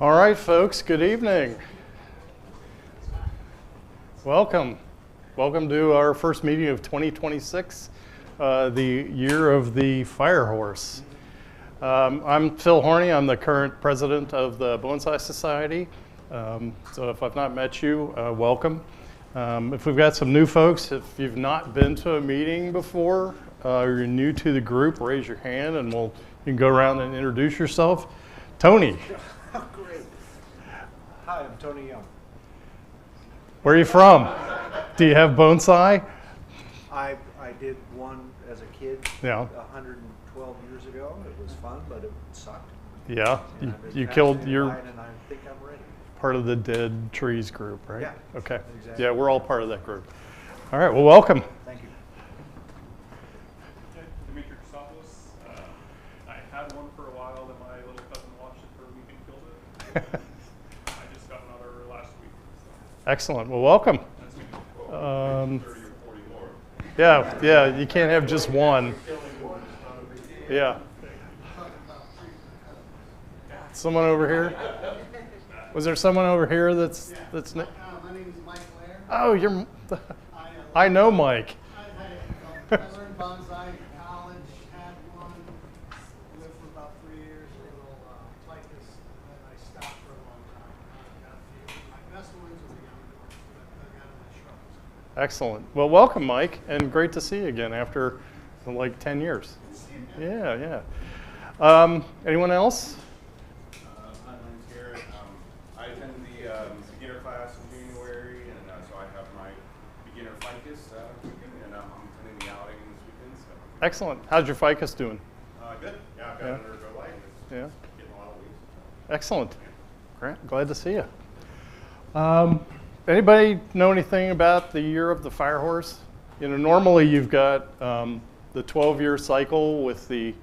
All right, folks, good evening. Welcome. Welcome to our first meeting of 2026, the year of the fire horse. I'm Phil Horney. I'm the current president of the Bonsai Society. So if I've not met you, welcome. If we've got some new folks, if you've not been to a meeting before, or you're new to the group, raise your hand and you can go around and introduce yourself. Tony. Great. Hi, I'm Tony Young. Where are you from? Do you have bonsai? I did one as a kid, Yeah. 112 years ago. It was fun, but it sucked. Yeah. And I've been You killed fascinated your by it, and I think I'm ready. part of the Dead Trees group, right? Yeah. Okay. Exactly. Yeah, we're all part of that group. All right. Well, welcome. Thank you. Dimitri Christopoulos. I had one for a while, then my little cousin watched it for a week and killed it. I just got another last week. So. Excellent. Well, welcome. That's me. 30 or 40 more. Yeah. You can't have just one. Yeah. Someone over here? Was there someone over here that's? My name is Mike Blair. Oh, you're. I know Mike. I learned bonsai in college, had one, lived for about 3 years, a little ficus, and then I stopped for a long time. Got a few. My best ones are the yamadori that I got in my shrubs. Excellent. Well, welcome, Mike, and great to see you again after like 10 years. Yeah. Anyone else? My name's Garrett. I attended the beginner class in January, and so I have my beginner ficus weekend, and I'm attending the outing this weekend. So Excellent. How's your ficus doing? good. Yeah, I've got it under go light. It's Yeah. getting a lot of leaves. Excellent. Great. Glad to see you. Anybody know anything about the year of the fire horse? You know, normally you've got the 12-year cycle with the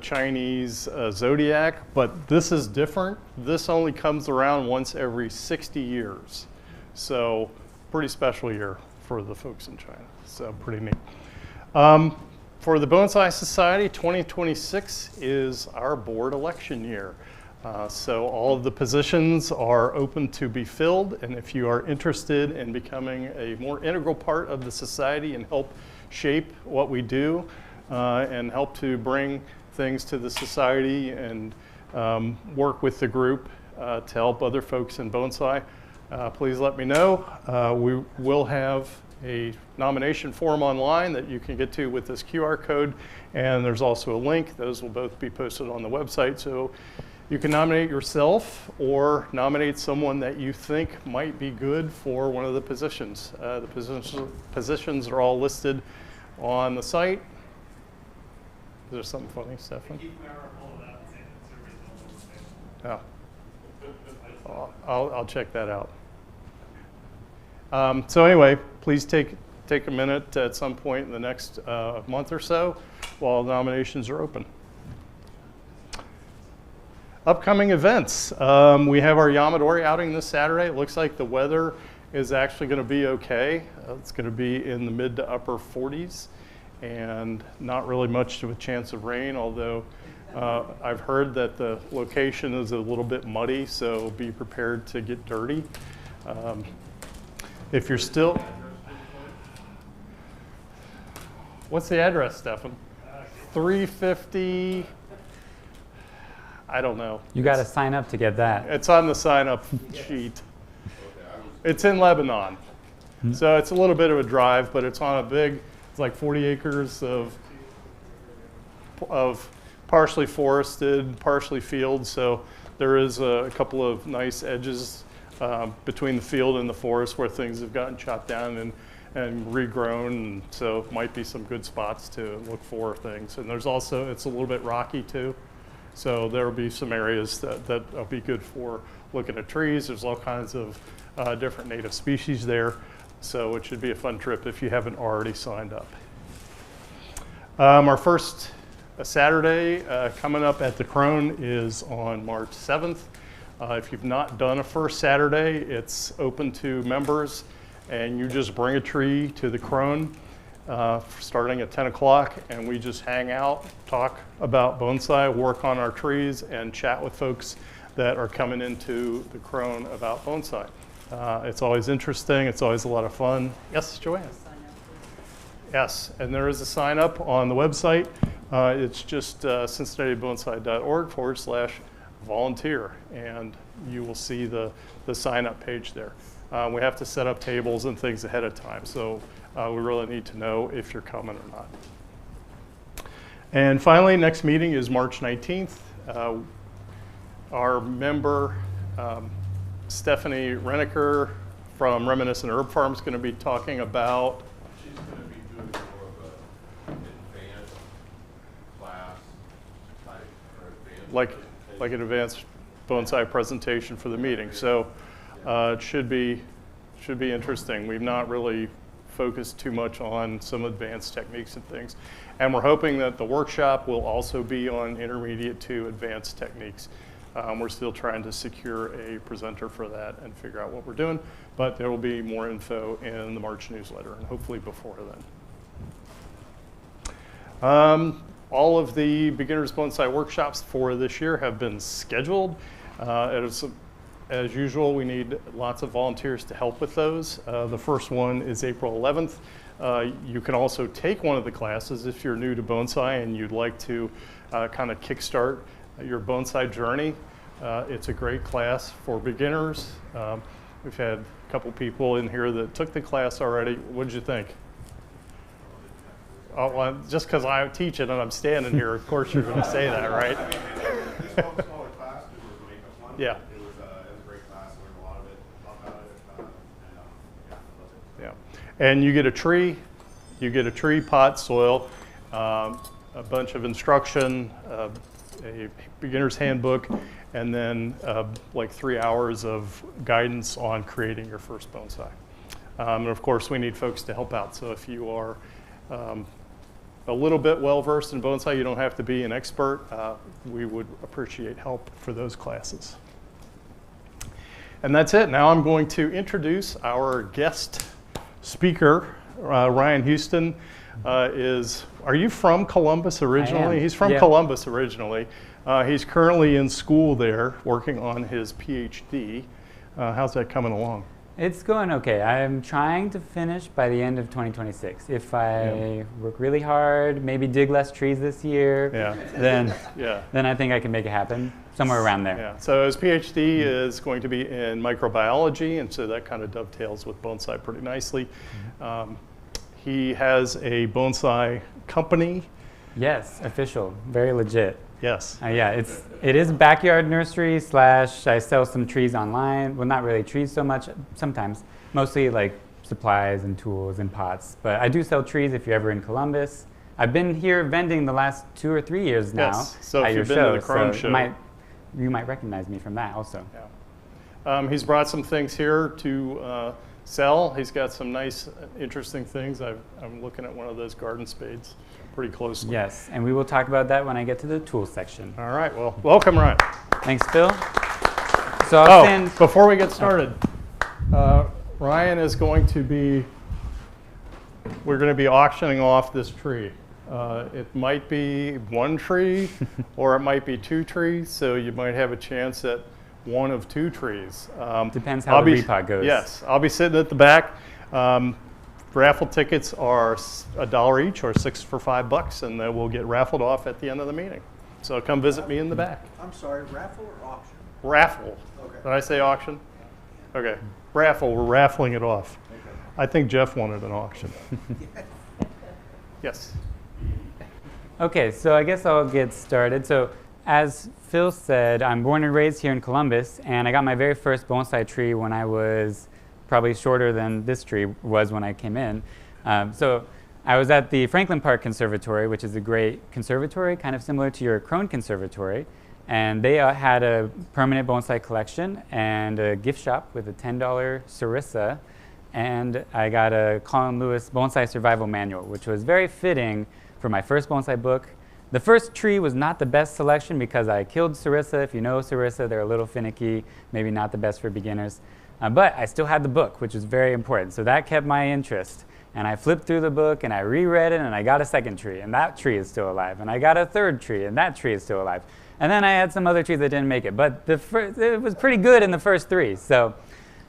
Chinese zodiac, but this is different. This only comes around once every 60 years. So pretty special year for the folks in China. So pretty neat. For the Bonsai Society, 2026 is our board election year. So all of the positions are open to be filled, and if you are interested in becoming a more integral part of the society and help shape what we do and help to bring things to the society and work with the group to help other folks in bonsai, please let me know. We will have a nomination form online that you can get to with this QR code, and there's also a link. Those will both be posted on the website, so you can nominate yourself or nominate someone that you think might be good for one of the positions. The positions are all listed on the site. Is there something funny, Stefan? Oh. I'll check that out. So anyway, please take a minute at some point in the next month or so while nominations are open. Upcoming events. We have our yamadori outing this Saturday. It looks like the weather is actually going to be okay. It's going to be in the mid to upper 40s and not really much of a chance of rain, although I've heard that the location is a little bit muddy, so be prepared to get dirty. If you're still... What's the address, Stefan? 350... I don't know. You got to sign up to get that. It's on the sign-up sheet. It's in Lebanon. So it's a little bit of a drive, but it's on a big, it's like 40 acres of partially forested, partially field. So there is a couple of nice edges between the field and the forest where things have gotten chopped down and regrown. And so might be some good spots to look for things. And there's also, it's a little bit rocky too. So there will be some areas that will be good for looking at trees. There's all kinds of different native species there. So it should be a fun trip if you haven't already signed up. Our first Saturday coming up at the Crone is on March 7th. If you've not done a first Saturday, it's open to members, and you just bring a tree to the Crone. starting at 10 o'clock, and we just hang out, talk about bonsai, work on our trees, and chat with folks that are coming into the Crone about bonsai. It's always interesting. It's always a lot of fun. Yes, Joanne? Yes, and there is a sign up on the website. It's just cincinnatibonsai.org/volunteer, and you will see the sign up page there. We have to set up tables and things ahead of time, so we really need to know if you're coming or not. And finally, next meeting is March 19th. Our member, Stephanie Reniker from Reminiscent Herb Farm is going to be talking about. She's going to be doing more of an advanced class type or advanced like an advanced bonsai presentation for the meeting. So it should be interesting. We've not really focused too much on some advanced techniques and things. And we're hoping that the workshop will also be on intermediate to advanced techniques. We're still trying to secure a presenter for that and figure out what we're doing, but there will be more info in the March newsletter and hopefully before then. All of the beginners bonsai workshops for this year have been scheduled. As usual, we need lots of volunteers to help with those. The first one is April 11th. You can also take one of the classes if you're new to bonsai and you'd like to kind of kickstart your bonsai journey. It's a great class for beginners. We've had a couple people in here that took the class already. What did you think? Oh, well, just because I teach it and I'm standing here, of course you're going to say that, right? Smaller class, it was a makeup one. Yeah. It was a great class. Learned a lot of it, about it, and yeah, I love it. Yeah, and you get a tree, pot, soil, a bunch of instruction, a beginner's handbook, and then like 3 hours of guidance on creating your first bonsai. And of course, we need folks to help out. So if you are a little bit well-versed in bonsai, you don't have to be an expert. We would appreciate help for those classes. And that's it. Now I'm going to introduce our guest speaker, Ryan Huston. Are you from Columbus originally? I am. He's from Yeah. Columbus originally. He's currently in school there, working on his PhD. How's that coming along? It's going okay. I'm trying to finish by the end of 2026. If I work really hard, maybe dig less trees this year, then I think I can make it happen, somewhere around there. Yeah. So his PhD is going to be in microbiology, and so that kind of dovetails with bonsai pretty nicely. He has a bonsai company. Yes, official, very legit. Yes. Yeah, it is a backyard nursery / I sell some trees online. Well, not really trees so much, sometimes. Mostly like supplies and tools and pots. But I do sell trees if you're ever in Columbus. I've been here vending the last 2 or 3 years now. Yes. So at if your you've been show, to the Crone so show. you might recognize me from that also. Yeah. He's brought some things here to sell. He's got some nice, interesting things. I'm looking at one of those garden spades pretty closely. Yes, and we will talk about that when I get to the tools section. All right. Well, welcome, Ryan. Thanks, Phil. So I'll send. Before we get started, Ryan is going to be. We're going to be auctioning off this tree. It might be one tree, or it might be 2 trees. So you might have a chance at one of 2 trees. Depends how the repot goes. Yes, I'll be sitting at the back. Raffle tickets are $1 each, or 6 for $5, and they will get raffled off at the end of the meeting. So come visit me in the back. I'm sorry, raffle or auction? Raffle. Okay. Did I say auction? Okay. Raffle. We're raffling it off. Okay. I think Jeff wanted an auction. Yes. Okay, so I guess I'll get started. So as Phil said, I'm born and raised here in Columbus, and I got my very first bonsai tree when I was probably shorter than this tree was when I came in. So I was at the Franklin Park Conservatory, which is a great conservatory, kind of similar to your Crone Conservatory. And they had a permanent bonsai collection and a gift shop with a $10 Sarissa. And I got a Colin Lewis Bonsai Survival Manual, which was very fitting for my first bonsai book. The first tree was not the best selection because I killed Sarissa. If you know Sarissa, they're a little finicky, maybe not the best for beginners. But I still had the book, which was very important. So that kept my interest. And I flipped through the book and I reread it and I got a second tree and that tree is still alive. And I got a third tree and that tree is still alive. And then I had some other trees that didn't make it. But it was pretty good in the first three. So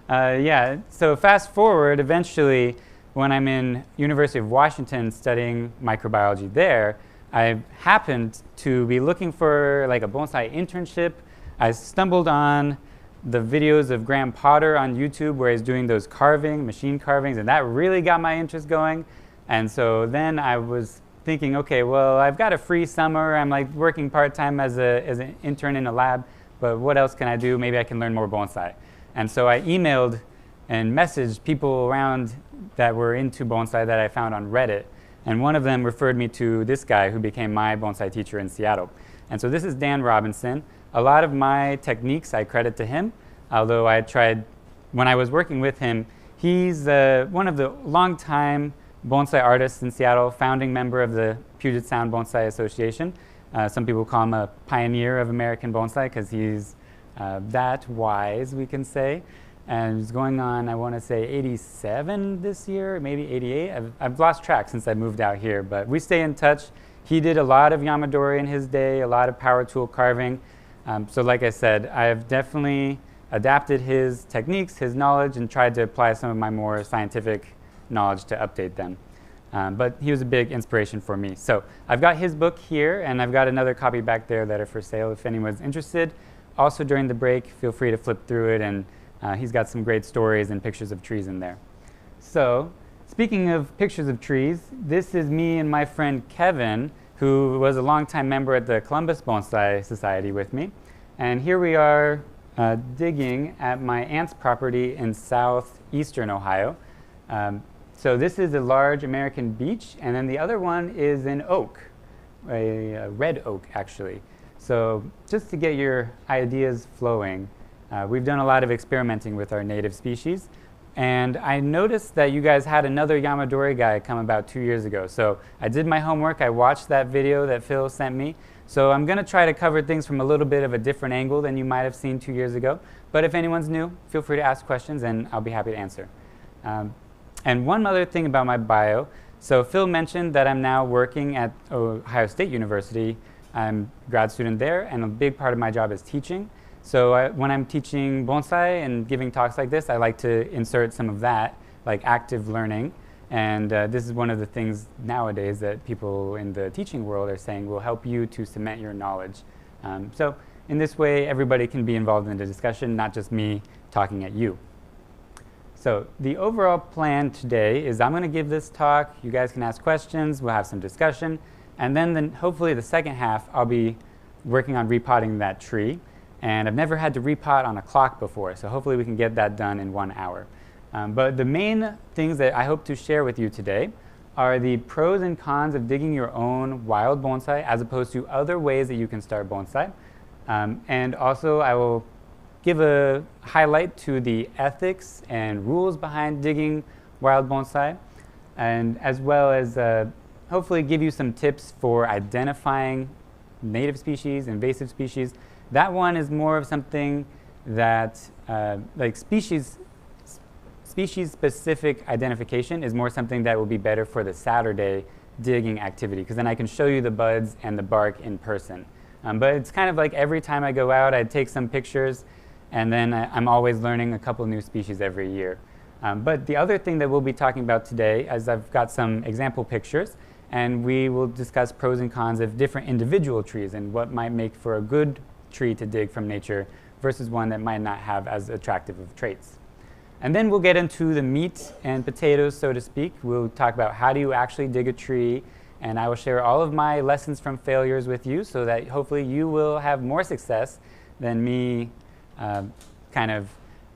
yeah, so fast forward, eventually when I'm in University of Washington studying microbiology there, I happened to be looking for like a bonsai internship. I stumbled on the videos of Graham Potter on YouTube where he's doing those machine carvings, and that really got my interest going. And so then I was thinking, okay, well, I've got a free summer. I'm like working part-time as an intern in a lab, but what else can I do? Maybe I can learn more bonsai. And so I emailed and messaged people around that were into bonsai that I found on Reddit. And one of them referred me to this guy who became my bonsai teacher in Seattle. And so this is Dan Robinson. A lot of my techniques I credit to him, although I tried, when I was working with him, he's one of the longtime bonsai artists in Seattle, founding member of the Puget Sound Bonsai Association. Some people call him a pioneer of American bonsai because he's that wise, we can say. And he's going on, I want to say 87 this year, maybe 88. I've lost track since I moved out here, but we stay in touch. He did a lot of yamadori in his day, a lot of power tool carving. So like I said, I've definitely adapted his techniques, his knowledge, and tried to apply some of my more scientific knowledge to update them. But he was a big inspiration for me. So I've got his book here, and I've got another copy back there that are for sale if anyone's interested. Also during the break, feel free to flip through it, and he's got some great stories and pictures of trees in there. So speaking of pictures of trees, this is me and my friend Kevin, who was a longtime member at the Columbus Bonsai Society with me. And here we are digging at my aunt's property in southeastern Ohio. So this is a large American beech, and then the other one is an oak, a red oak actually. So just to get your ideas flowing, we've done a lot of experimenting with our native species. And I noticed that you guys had another yamadori guy come about 2 years ago. So I did my homework. I watched that video that Phil sent me. So I'm going to try to cover things from a little bit of a different angle than you might have seen 2 years ago. But if anyone's new, feel free to ask questions and I'll be happy to answer. And one other thing about my bio. So Phil mentioned that I'm now working at Ohio State University. I'm a grad student there, and a big part of my job is teaching. So when I'm teaching bonsai and giving talks like this, I like to insert some of that, like active learning. And this is one of the things nowadays that people in the teaching world are saying will help you to cement your knowledge. So in this way, everybody can be involved in the discussion, not just me talking at you. So the overall plan today is I'm going to give this talk. You guys can ask questions. We'll have some discussion. And then hopefully the second half, I'll be working on repotting that tree. And I've never had to repot on a clock before, so hopefully we can get that done in 1 hour. But the main things that I hope to share with you today are the pros and cons of digging your own wild bonsai as opposed to other ways that you can start bonsai. And also I will give a highlight to the ethics and rules behind digging wild bonsai, and as well as hopefully give you some tips for identifying native species, invasive species. That one is more of something that, like species-specific identification is more something that will be better for the Saturday digging activity, because then I can show you the buds and the bark in person. But it's kind of like every time I go out, I take some pictures, and then I'm always learning a couple new species every year. But the other thing that we'll be talking about today is I've got some example pictures, and we will discuss pros and cons of different individual trees and what might make for a good tree to dig from nature versus one that might not have as attractive of traits. And then we'll get into the meat and potatoes, so to speak. We'll talk about how do you actually dig a tree, and I will share all of my lessons from failures with you so that hopefully you will have more success than me kind of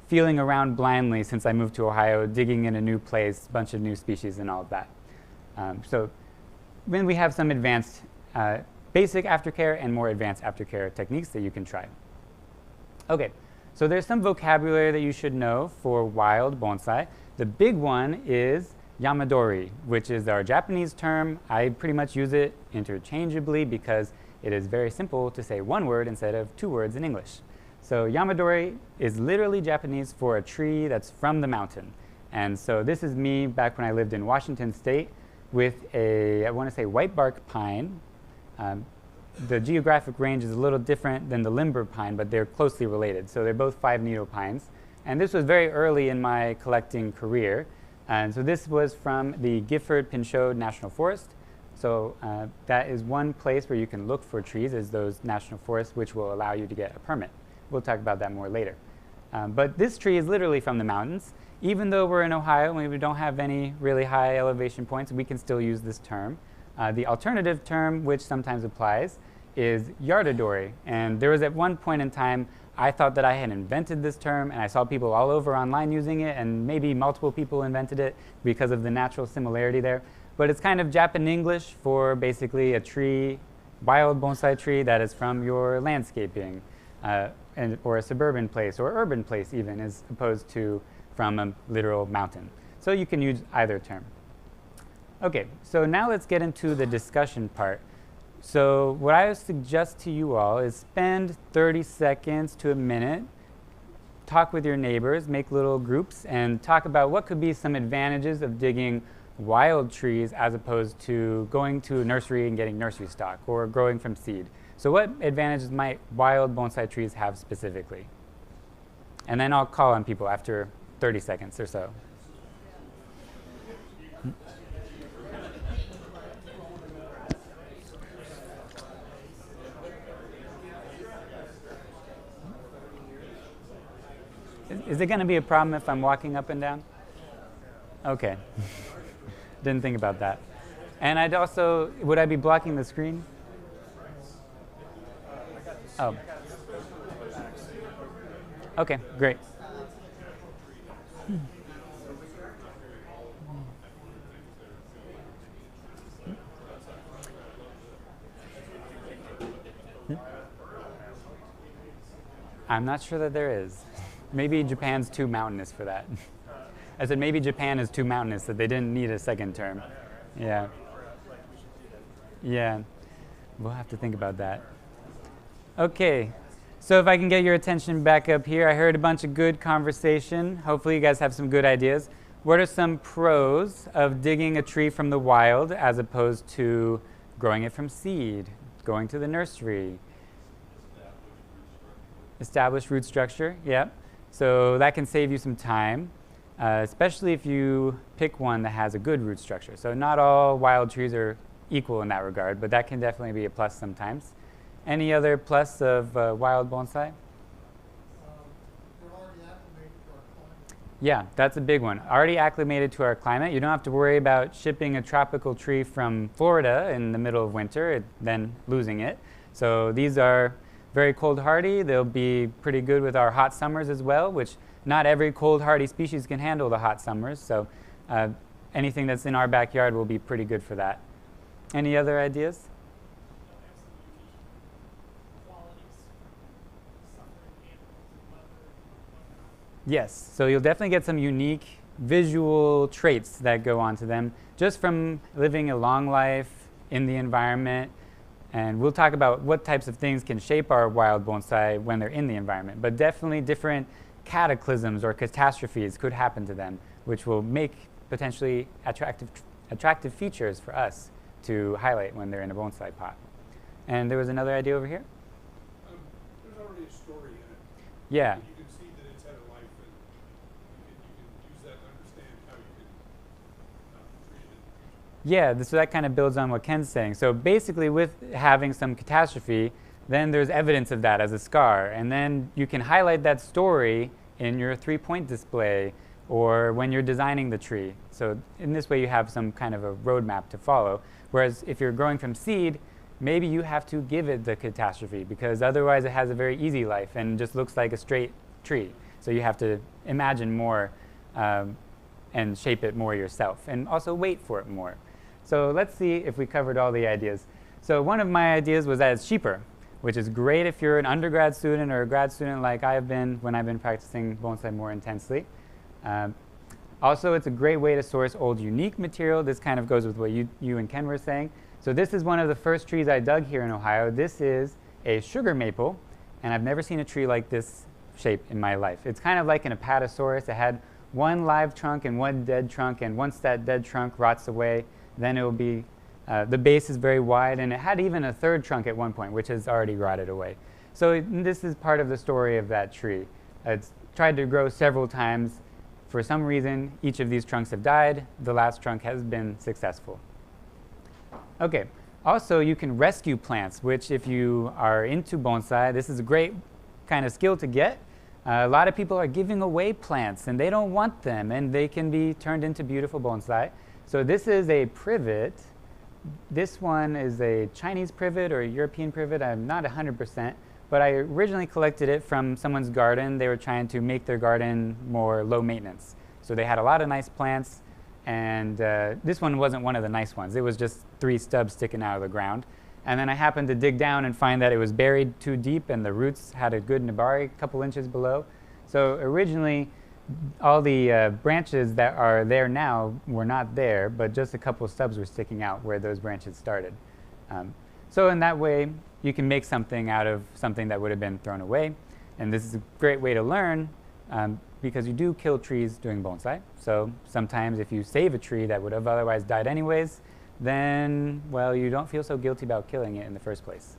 feeling around blindly since I moved to Ohio, digging in a new place, bunch of new species and all of that. So then we have some advanced basic aftercare and more advanced aftercare techniques that you can try. Okay, so there's some vocabulary that you should know for wild bonsai. The big one is yamadori, which is our Japanese term. I pretty much use it interchangeably because it is very simple to say one word instead of 2 words in English. So yamadori is literally Japanese for a tree that's from the mountain. And so this is me back when I lived in Washington State with a, I want to say, white bark pine. The geographic range is a little different than the limber pine, but they're closely related. So they're both 5-needle pines. And this was very early in my collecting career. And so this was from the Gifford-Pinchot National Forest. So that is one place where you can look for trees, is those national forests, which will allow you to get a permit. We'll talk about that more later. But this tree is literally from the mountains. Even though we're in Ohio and we don't have any really high elevation points, we can still use this term. The alternative term, which sometimes applies, is yamadori. And there was at one point in time, I thought that I had invented this term, and I saw people all over online using it, and maybe multiple people invented it because of the natural similarity there. But it's kind of Japan English for basically a tree, wild bonsai tree that is from your landscaping, or a suburban place, or urban place even, as opposed to from a literal mountain. So you can use either term. Okay, so now let's get into the discussion part. So what I would suggest to you all is spend 30 seconds to a minute, talk with your neighbors, make little groups, and talk about what could be some advantages of digging wild trees as opposed to going to a nursery and getting nursery stock or growing from seed. So what advantages might wild bonsai trees have specifically? And then I'll call on people after 30 seconds or so. Is it going to be a problem if I'm walking up and down? Okay. Didn't think about that. And I'd also, would I be blocking the screen? Oh. Okay, great. I'm not sure that there is. Maybe Japan's too mountainous for that. I said maybe Japan is too mountainous that they didn't need a second term. Yeah. Yeah. We'll have to think about that. Okay. So if I can get your attention back up here, I heard a bunch of good conversation. Hopefully you guys have some good ideas. What are some pros of digging a tree from the wild as opposed to growing it from seed, going to the nursery? Established root structure, yep. So that can save you some time, especially if you pick one that has a good root structure. So not all wild trees are equal in that regard, but that can definitely be a plus sometimes. Any other plus of wild bonsai? They're already acclimated to our climate. Yeah, that's a big one. Already acclimated to our climate. You don't have to worry about shipping a tropical tree from Florida in the middle of winter and then losing it. So these are very cold hardy. They'll be pretty good with our hot summers as well, which not every cold hardy species can handle the hot summers. So anything that's in our backyard will be pretty good for that. Any other ideas? Yes, so you'll definitely get some unique visual traits that go onto them just from living a long life in the environment. And we'll talk about what types of things can shape our wild bonsai when they're in the environment. But definitely different cataclysms or catastrophes could happen to them, which will make potentially attractive features for us to highlight when they're in a bonsai pot. And there was another idea over here? There's already a story in it. Yeah. You can see that it's had a life, and you can use that to understand how you can treat it. Yeah, so that kind of builds on what Ken's saying. So basically with having some catastrophe, then there's evidence of that as a scar. And then you can highlight that story in your 3-point display or when you're designing the tree. So in this way you have some kind of a roadmap to follow. Whereas if you're growing from seed, maybe you have to give it the catastrophe because otherwise it has a very easy life and just looks like a straight tree. So you have to imagine more and shape it more yourself and also wait for it more. So let's see if we covered all the ideas. So one of my ideas was that it's cheaper, which is great if you're an undergrad student or a grad student like I've been when I've been practicing bonsai more intensely. Also, it's a great way to source old unique material. This kind of goes with what you and Ken were saying. So this is one of the first trees I dug here in Ohio. This is a sugar maple, and I've never seen a tree like this shape in my life. It's kind of like an apatosaurus. It had one live trunk and one dead trunk, and once that dead trunk rots away, then it will be, the base is very wide, and it had even a third trunk at one point, which has already rotted away. So this is part of the story of that tree. It's tried to grow several times. For some reason, each of these trunks have died. The last trunk has been successful. Okay, also you can rescue plants, which if you are into bonsai, this is a great kind of skill to get. A lot of people are giving away plants and they don't want them, and they can be turned into beautiful bonsai. So this is a privet. This one is a Chinese privet or a European privet. I'm not 100%, but I originally collected it from someone's garden. They were trying to make their garden more low maintenance. So they had a lot of nice plants, and this one wasn't one of the nice ones. It was just 3 stubs sticking out of the ground. And then I happened to dig down and find that it was buried too deep and the roots had a good nabari a couple inches below. So originally, all the branches that are there now were not there, but just a couple stubs were sticking out where those branches started. So in that way, you can make something out of something that would have been thrown away. And this is a great way to learn because you do kill trees doing bonsai. So sometimes if you save a tree that would have otherwise died anyways, then, well, you don't feel so guilty about killing it in the first place.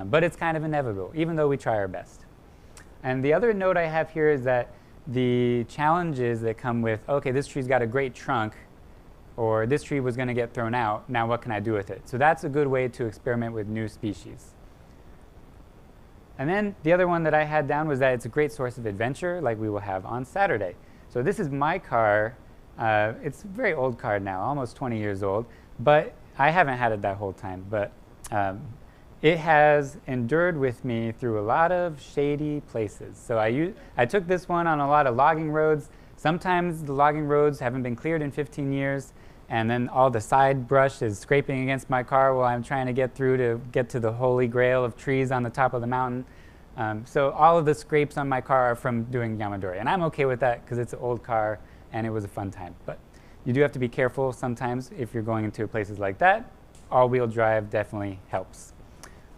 But it's kind of inevitable, even though we try our best. And the other note I have here is that the challenges that come with, okay, this tree's got a great trunk, or this tree was going to get thrown out, now what can I do with it? So that's a good way to experiment with new species. And then the other one that I had down was that it's a great source of adventure, like we will have on Saturday. So this is my car. It's a very old car now, almost 20 years old. But I haven't had it that whole time, but it has endured with me through a lot of shady places. So I took this one on a lot of logging roads. Sometimes the logging roads haven't been cleared in 15 years, and then all the side brush is scraping against my car while I'm trying to get through to get to the holy grail of trees on the top of the mountain. So all of the scrapes on my car are from doing yamadori, and I'm okay with that because it's an old car and it was a fun time. But you do have to be careful sometimes if you're going into places like that. All-wheel drive definitely helps.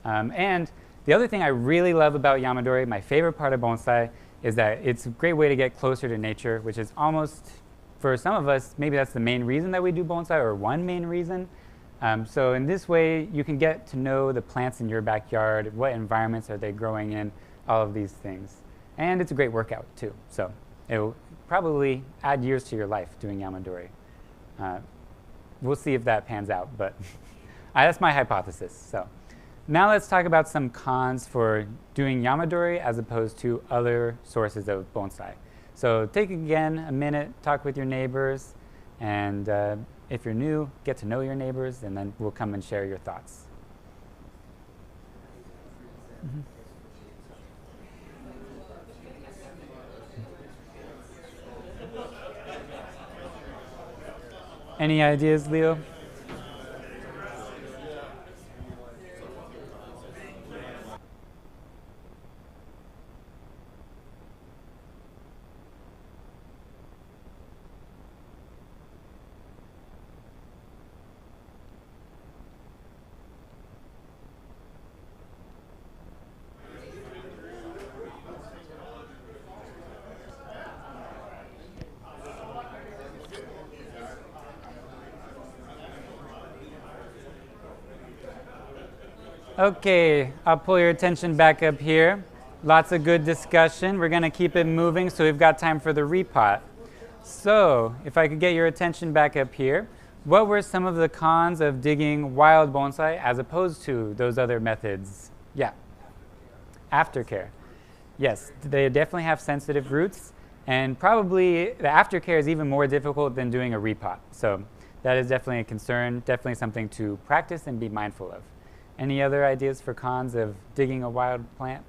And the other thing I really love about yamadori, my favorite part of bonsai, is that it's a great way to get closer to nature, which is almost, for some of us, maybe that's the main reason that we do bonsai, or one main reason. So in this way, you can get to know the plants in your backyard, what environments are they growing in, all of these things. And it's a great workout too. So it will probably add years to your life doing yamadori. We'll see if that pans out, but that's my hypothesis. So now let's talk about some cons for doing yamadori as opposed to other sources of bonsai. So take again a minute, talk with your neighbors, and if you're new, get to know your neighbors, and then we'll come and share your thoughts. Mm-hmm. Any ideas, Leo? Okay, I'll pull your attention back up here. Lots of good discussion. We're going to keep it moving, so we've got time for the repot. So, if I could get your attention back up here, what were some of the cons of digging wild bonsai as opposed to those other methods? Yeah. Aftercare. Yes, they definitely have sensitive roots, and probably the aftercare is even more difficult than doing a repot. So that is definitely a concern, definitely something to practice and be mindful of. Any other ideas for cons of digging a wild plant?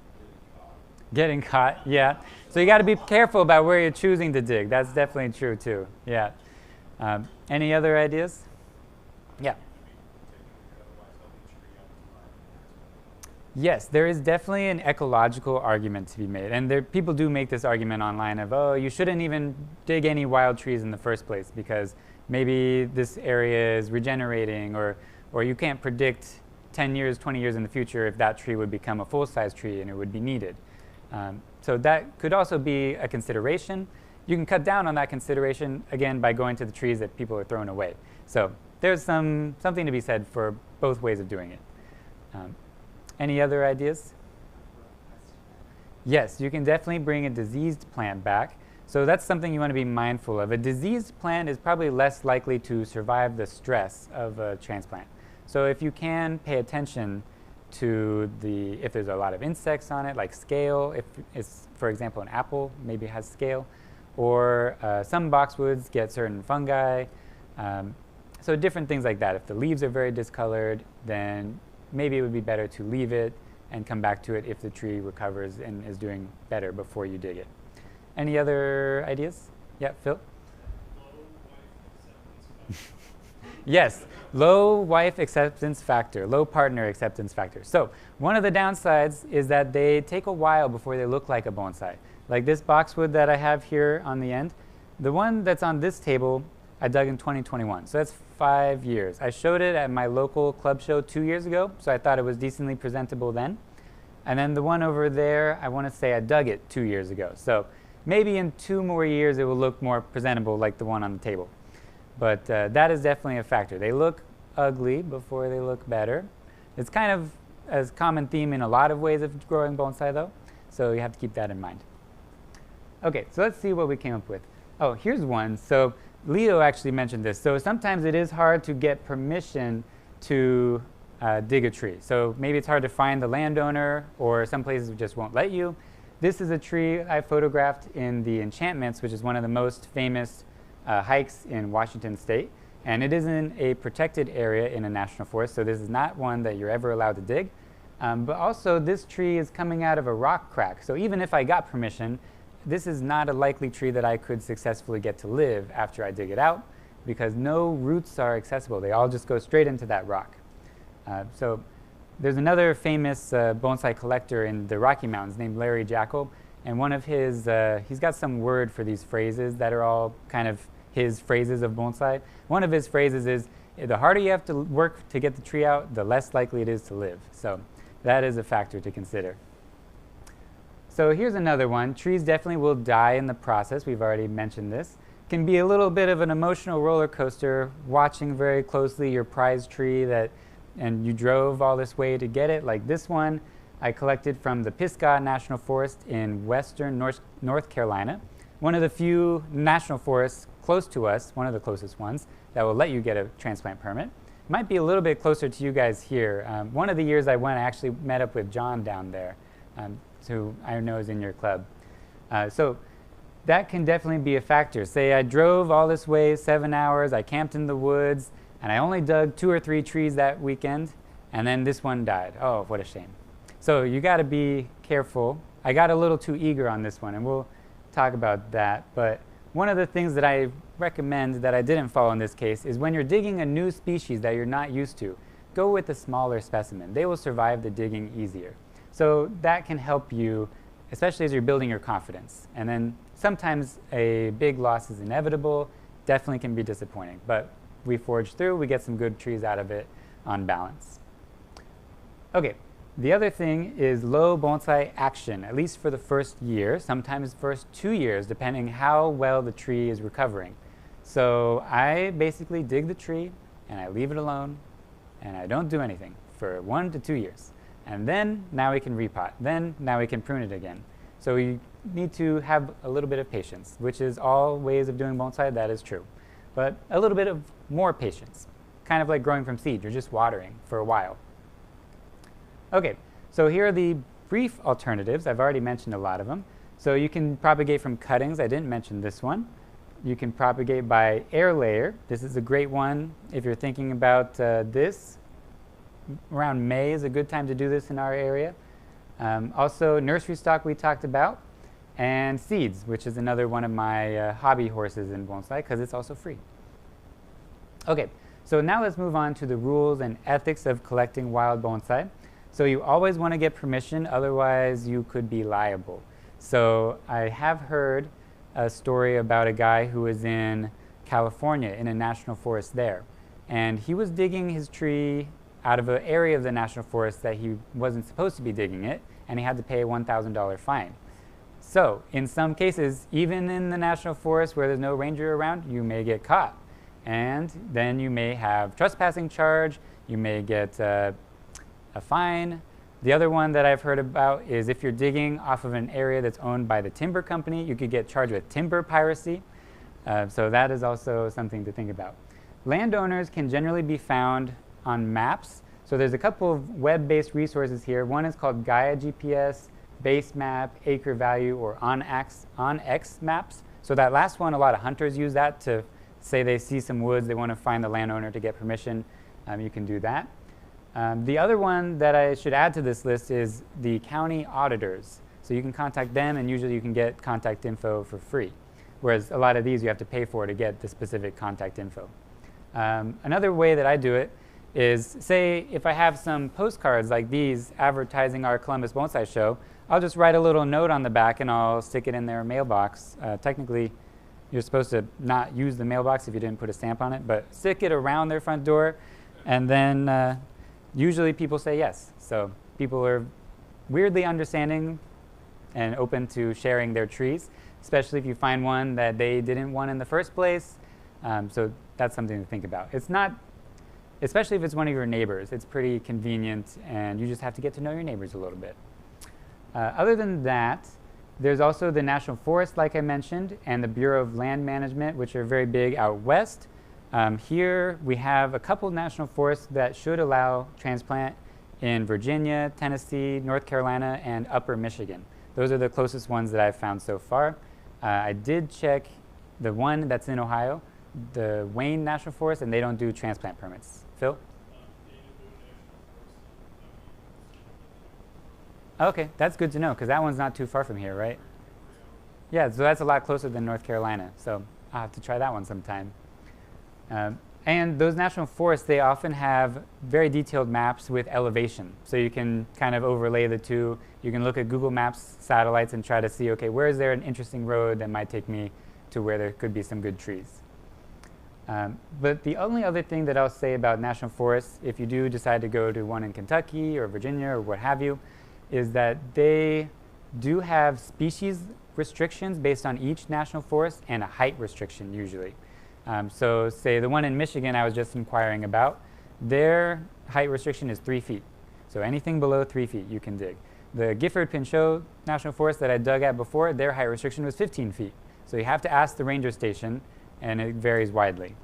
Getting caught, yeah. So you got to be careful about where you're choosing to dig. That's definitely true too, yeah. Any other ideas? Yeah. Yes, there is definitely an ecological argument to be made. And people do make this argument online of, oh, you shouldn't even dig any wild trees in the first place because maybe this area is regenerating, or you can't predict 10 years, 20 years in the future if that tree would become a full-size tree and it would be needed. So that could also be a consideration. you can cut down on that consideration, again, by going to the trees that people are throwing away. So there's something to be said for both ways of doing it. Any other ideas? Yes, you can definitely bring a diseased plant back. So that's something you want to be mindful of. A diseased plant is probably less likely to survive the stress of a transplant. So if you can pay attention to if there's a lot of insects on it, like scale, if it's, for example, an apple maybe has scale, or some boxwoods get certain fungi. So different things like that. If the leaves are very discolored, then maybe it would be better to leave it and come back to it if the tree recovers and is doing better before you dig it. Any other ideas? Yeah, Phil? Yes, low wife acceptance factor, low partner acceptance factor. So one of the downsides is that they take a while before they look like a bonsai. Like this boxwood that I have here on the end, the one that's on this table, I dug in 2021. So that's 5 years. I showed it at my local club show 2 years ago, so I thought it was decently presentable then. And then the one over there, I want to say I dug it 2 years ago. So maybe in 2 more years it will look more presentable like the one on the table. But that is definitely a factor. They look ugly before they look better. It's kind of a common theme in a lot of ways of growing bonsai though, so you have to keep that in mind. Okay, so let's see what we came up with. Oh, here's one. So Leo actually mentioned this. So sometimes it is hard to get permission to dig a tree. So maybe it's hard to find the landowner, or some places just won't let you. This is a tree I photographed in the Enchantments, which is one of the most famous hikes in Washington State. And it is in a protected area in a national forest, so this is not one that you're ever allowed to dig. But also, this tree is coming out of a rock crack. So even if I got permission, this is not a likely tree that I could successfully get to live after I dig it out, because no roots are accessible. They all just go straight into that rock. So there's another famous bonsai collector in the Rocky Mountains named Larry Jacob, and one of his, he's got some word for these phrases that are all kind of his phrases of bonsai. One of his phrases is, the harder you have to work to get the tree out, the less likely it is to live. So that is a factor to consider. So here's another one. Trees definitely will die in the process. We've already mentioned this. Can be a little bit of an emotional roller coaster, watching very closely your prized tree and you drove all this way to get it. Like this one I collected from the Pisgah National Forest in western North Carolina. One of the few national forests close to us, one of the closest ones, that will let you get a transplant permit. Might be a little bit closer to you guys here. One of the years I went, I actually met up with John down there, who I know is in your club. So that can definitely be a factor. Say I drove all this way, 7 hours, I camped in the woods, and I only dug 2 or 3 trees that weekend, and then this one died. Oh, what a shame. So you got to be careful. I got a little too eager on this one, and we'll talk about that. But one of the things that I recommend that I didn't follow in this case is when you're digging a new species that you're not used to, go with a smaller specimen. They will survive the digging easier. So that can help you, especially as you're building your confidence. And then sometimes a big loss is inevitable, definitely can be disappointing. But we forge through, we get some good trees out of it on balance. Okay, the other thing is low bonsai action, at least for the first year, sometimes the first 2 years, depending how well the tree is recovering. So I basically dig the tree and I leave it alone and I don't do anything for 1 to 2 years. And then now we can repot. Then now we can prune it again. So you need to have a little bit of patience, which is all ways of doing bonsai, that is true. But a little bit of more patience, kind of like growing from seed. You're just watering for a while. Okay, so here are the brief alternatives. I've already mentioned a lot of them. So you can propagate from cuttings. I didn't mention this one. You can propagate by air layer. This is a great one if you're thinking about this. Around May is a good time to do this in our area. Also, nursery stock we talked about, and seeds, which is another one of my hobby horses in bonsai because it's also free. Okay, so now let's move on to the rules and ethics of collecting wild bonsai. So you always want to get permission, otherwise you could be liable. So I have heard a story about a guy who was in California in a national forest there. And he was digging his tree out of an area of the national forest that he wasn't supposed to be digging it, and he had to pay a $1,000 fine. So in some cases, even in the national forest where there's no ranger around, you may get caught. And then you may have trespassing charge, you may get a fine. The other one that I've heard about is if you're digging off of an area that's owned by the timber company, you could get charged with timber piracy. So that is also something to think about. Landowners can generally be found on maps. So there's a couple of web-based resources here. One is called Gaia GPS, Base Map, Acre Value, or OnX Maps. So that last one, a lot of hunters use that to say they see some woods, they want to find the landowner to get permission. You can do that. The other one that I should add to this list is the county auditors. So you can contact them, and usually you can get contact info for free. Whereas a lot of these you have to pay for to get the specific contact info. Another way that I do it is, say if I have some postcards like these advertising our Columbus Bonsai Show, I'll just write a little note on the back and I'll stick it in their mailbox. Technically, you're supposed to not use the mailbox if you didn't put a stamp on it, but stick it around their front door, and then usually people say yes. So people are weirdly understanding and open to sharing their trees, especially if you find one that they didn't want in the first place. So that's something to think about. It's not, especially if it's one of your neighbors, it's pretty convenient, and you just have to get to know your neighbors a little bit. Other than that, there's also the National Forest, like I mentioned, and the Bureau of Land Management, which are very big out west. Here we have a couple national forests that should allow transplant in Virginia, Tennessee, North Carolina, and Upper Michigan. Those are the closest ones that I've found so far. I did check the one that's in Ohio, the Wayne National Forest, and they don't do transplant permits. Phil? Okay, that's good to know, because that one's not too far from here, right? Yeah, so that's a lot closer than North Carolina, so I'll have to try that one sometime. And those national forests, they often have very detailed maps with elevation, so you can kind of overlay the two. You can look at Google Maps satellites and try to see, okay, where is there an interesting road that might take me to where there could be some good trees. But the only other thing that I'll say about national forests, if you do decide to go to one in Kentucky or Virginia or what have you, is that they do have species restrictions based on each national forest and a height restriction usually. So say the one in Michigan I was just inquiring about, their height restriction is 3 feet. So anything below 3 feet you can dig. The Gifford-Pinchot National Forest that I dug at before, their height restriction was 15 feet. So you have to ask the ranger station, and it varies widely.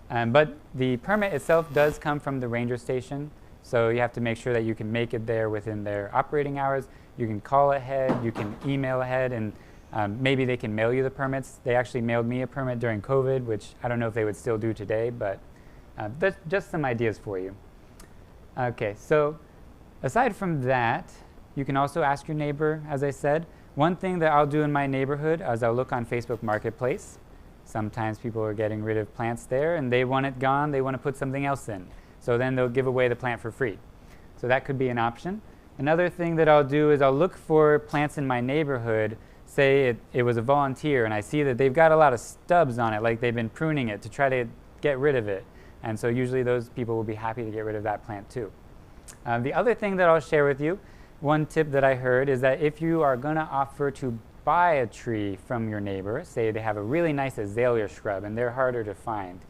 But the permit itself does come from the ranger station, so you have to make sure that you can make it there within their operating hours. You can call ahead, you can email ahead, and maybe they can mail you the permits. They actually mailed me a permit during COVID, which I don't know if they would still do today, but that's just some ideas for you. Okay, so aside from that, you can also ask your neighbor, as I said. One thing that I'll do in my neighborhood is I'll look on Facebook Marketplace. Sometimes people are getting rid of plants there, and they want it gone, they want to put something else in. So then they'll give away the plant for free. So that could be an option. Another thing that I'll do is I'll look for plants in my neighborhood. Say it was a volunteer, and I see that they've got a lot of stubs on it, like they've been pruning it to try to get rid of it. And so usually those people will be happy to get rid of that plant too. The other thing that I'll share with you, one tip that I heard, is that if you are going to offer to buy a tree from your neighbor, say they have a really nice azalea shrub and they're harder to find,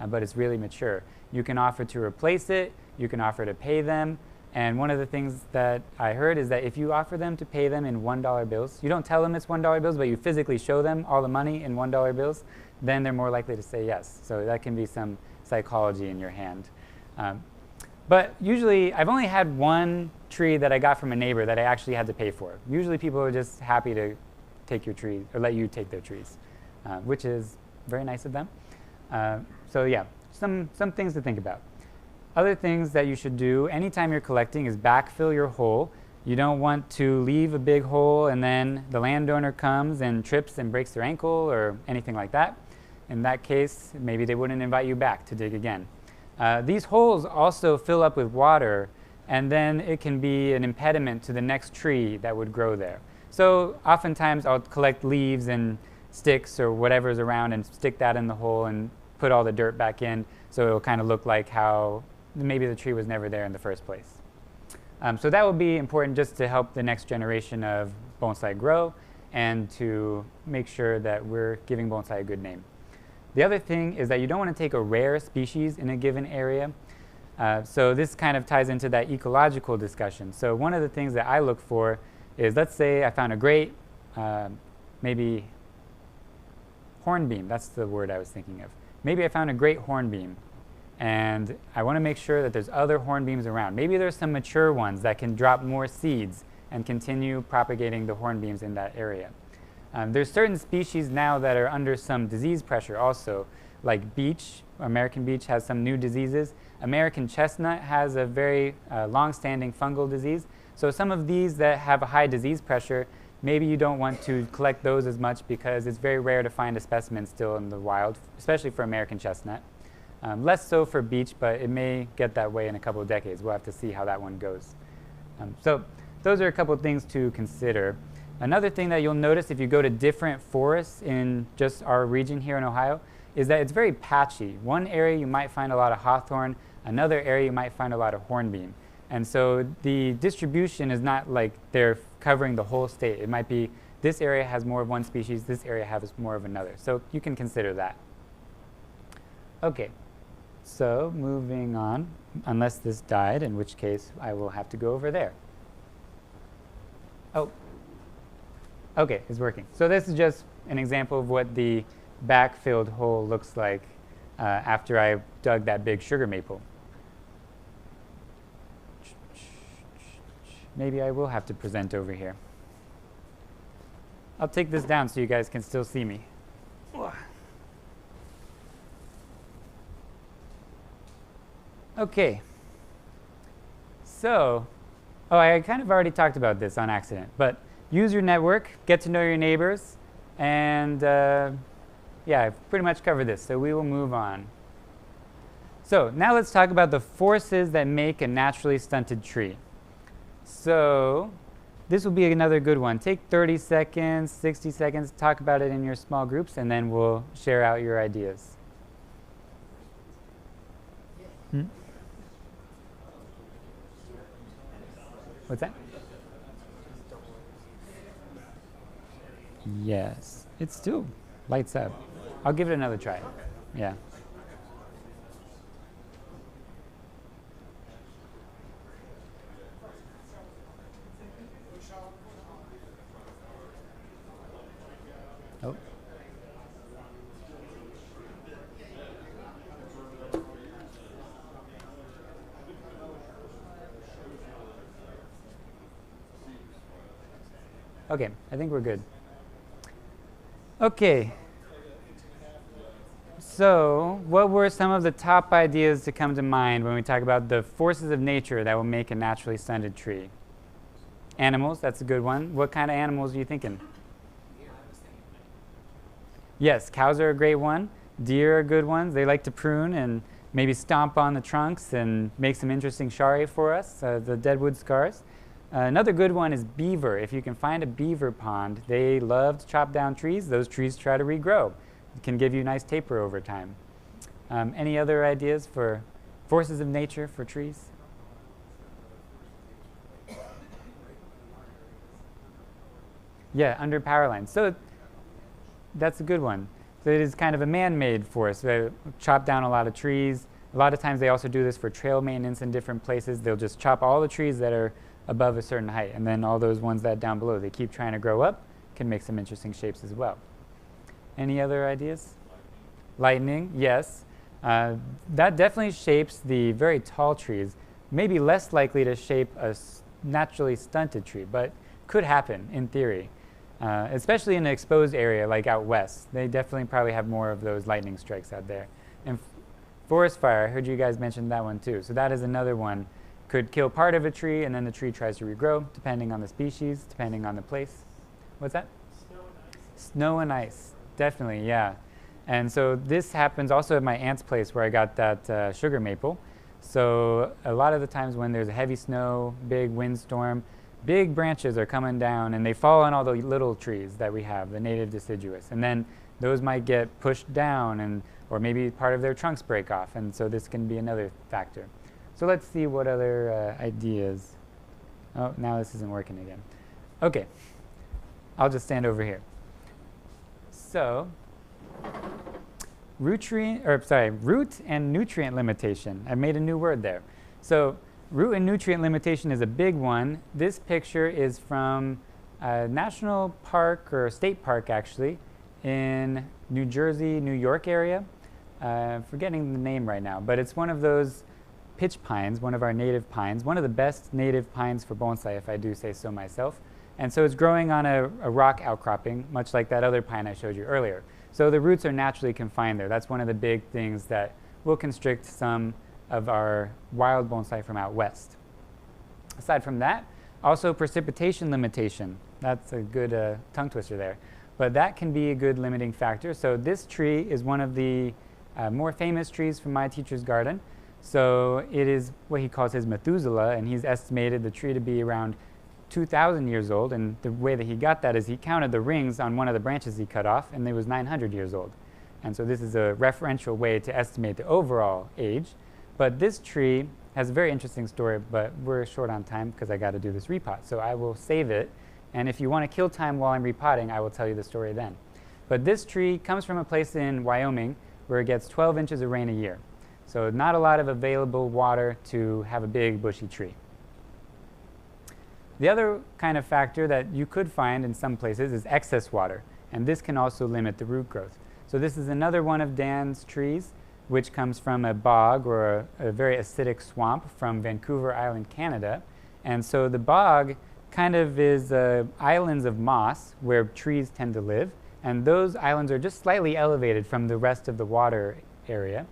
but it's really mature, you can offer to replace it, you can offer to pay them. And one of the things that I heard is that if you offer them to pay them in $1 bills, you don't tell them it's $1 bills, but you physically show them all the money in $1 bills, then they're more likely to say yes. So that can be some psychology in your hand. But usually, I've only had one tree that I got from a neighbor that I actually had to pay for. Usually people are just happy to take your tree, or let you take their trees, which is very nice of them. So yeah, some things to think about. Other things that you should do anytime you're collecting is backfill your hole. You don't want to leave a big hole and then the landowner comes and trips and breaks their ankle or anything like that. In that case, maybe they wouldn't invite you back to dig again. These holes also fill up with water, and then it can be an impediment to the next tree that would grow there. So oftentimes I'll collect leaves and sticks or whatever's around and stick that in the hole and put all the dirt back in, so it'll kind of look like how maybe the tree was never there in the first place. So that would be important just to help the next generation of bonsai grow. and to make sure that we're giving bonsai a good name. The other thing is that you don't want to take a rare species in a given area. So this kind of ties into that ecological discussion. So one of the things that I look for is, let's say I found a great, maybe hornbeam, that's the word I was thinking of. Maybe I found a great hornbeam, and I want to make sure that there's other hornbeams around. Maybe there's some mature ones that can drop more seeds and continue propagating the hornbeams in that area. There's certain species now that are under some disease pressure also, like beech. American beech has some new diseases. American chestnut has a very long-standing fungal disease. So some of these that have a high disease pressure, maybe you don't want to collect those as much because it's very rare to find a specimen still in the wild, especially for American chestnut. Less so for beech, but it may get that way in a couple of decades. We'll have to see how that one goes. So those are a couple of things to consider. Another thing that you'll notice if you go to different forests in just our region here in Ohio is that it's very patchy. One area you might find a lot of hawthorn, another area you might find a lot of hornbeam. And so the distribution is not like they're covering the whole state. It might be this area has more of one species, this area has more of another. So you can consider that. Okay, so moving on, unless this died, in which case I will have to go over there. Oh. Okay, it's working. So this is just an example of what the backfilled hole looks like after I dug that big sugar maple. Maybe I will have to present over here. I'll take this down so you guys can still see me. Okay. So, I kind of already talked about this on accident, but use your network, get to know your neighbors, and yeah, I've pretty much covered this, so we will move on. So now let's talk about the forces that make a naturally stunted tree. So this will be another good one. Take 30 seconds, 60 seconds, talk about it in your small groups, and then we'll share out your ideas. What's that? Yes, it still lights up. I'll give it another try. Yeah. Oh. Okay, I think we're good. Okay. So, what were some of the top ideas to come to mind when we talk about the forces of nature that will make a naturally stunted tree? Animals, that's a good one. What kind of animals are you thinking? Yes, cows are a great one. Deer are good ones. They like to prune and maybe stomp on the trunks and make some interesting shari for us, the deadwood scars. Another good one is beaver. If you can find a beaver pond, they love to chop down trees. Those trees try to regrow. It can give you a nice taper over time. Any other ideas for forces of nature for trees? Yeah, under power lines. So that's a good one. So it is kind of a man-made force. They chop down a lot of trees. A lot of times they also do this for trail maintenance in different places. They'll just chop all the trees that are above a certain height, and then all those ones that down below, they keep trying to grow up, can make some interesting shapes as well. Any other ideas? Lightning, yes. That definitely shapes the very tall trees. Maybe less likely to shape a naturally stunted tree, but could happen in theory. Especially in an exposed area like out west. They definitely probably have more of those lightning strikes out there. And forest fire, I heard you guys mention that one too. So that is another one. Could kill part of a tree, and then the tree tries to regrow, depending on the species, depending on the place. What's that? Snow and ice. Snow and ice, definitely, yeah. And so this happens also at my aunt's place where I got that sugar maple. So a lot of the times when there's a heavy snow, big windstorm, big branches are coming down, and they fall on all the little trees that we have, the native deciduous. And then those might get pushed down, or maybe part of their trunks break off, and so this can be another factor. So let's see what other ideas. Oh, now this isn't working again. Okay. I'll just stand over here. So, root and nutrient limitation. I made a new word there. So, root and nutrient limitation is a big one. This picture is from a national park, or state park actually, in New Jersey, New York area. Forgetting the name right now, but it's one of those pitch pines, one of our native pines, one of the best native pines for bonsai, if I do say so myself. And so it's growing on a rock outcropping, much like that other pine I showed you earlier. So the roots are naturally confined there. That's one of the big things that will constrict some of our wild bonsai from out west. Aside from that, also precipitation limitation. That's a good tongue twister there. But that can be a good limiting factor. So this tree is one of the more famous trees from my teacher's garden. So it is what he calls his Methuselah, and he's estimated the tree to be around 2,000 years old. And the way that he got that is he counted the rings on one of the branches he cut off, and it was 900 years old. And so this is a referential way to estimate the overall age. But this tree has a very interesting story, but we're short on time because I got to do this repot. So I will save it. And if you want to kill time while I'm repotting, I will tell you the story then. But this tree comes from a place in Wyoming where it gets 12 inches of rain a year. So not a lot of available water to have a big bushy tree. The other kind of factor that you could find in some places is excess water, and this can also limit the root growth. So this is another one of Dan's trees, which comes from a bog or a very acidic swamp from Vancouver Island, Canada. And so the bog kind of is islands of moss where trees tend to live, and those islands are just slightly elevated from the rest of the water area.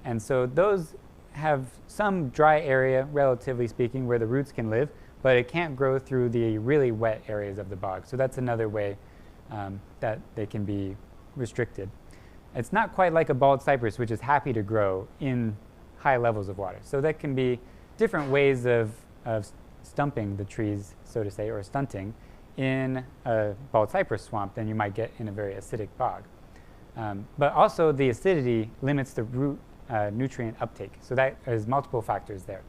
And so those have some dry area, relatively speaking, where the roots can live, but it can't grow through the really wet areas of the bog. So that's another way that they can be restricted. It's not quite like a bald cypress, which is happy to grow in high levels of water. So that can be different ways of stumping the trees, so to say, or stunting in a bald cypress swamp than you might get in a very acidic bog. But also the acidity limits the root nutrient uptake. So that is multiple factors there.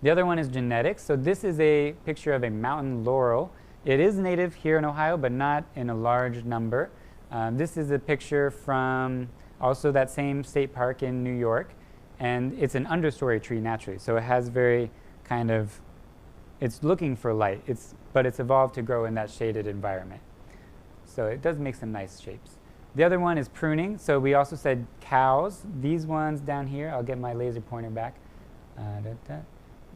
The other one is genetics. So this is a picture of a mountain laurel. It is native here in Ohio, but not in a large number. This is a picture from also that same state park in New York. And it's an understory tree naturally. So it has very kind of, it's looking for light, but it's evolved to grow in that shaded environment. So it does make some nice shapes. The other one is pruning. So we also said cows. These ones down here, I'll get my laser pointer back.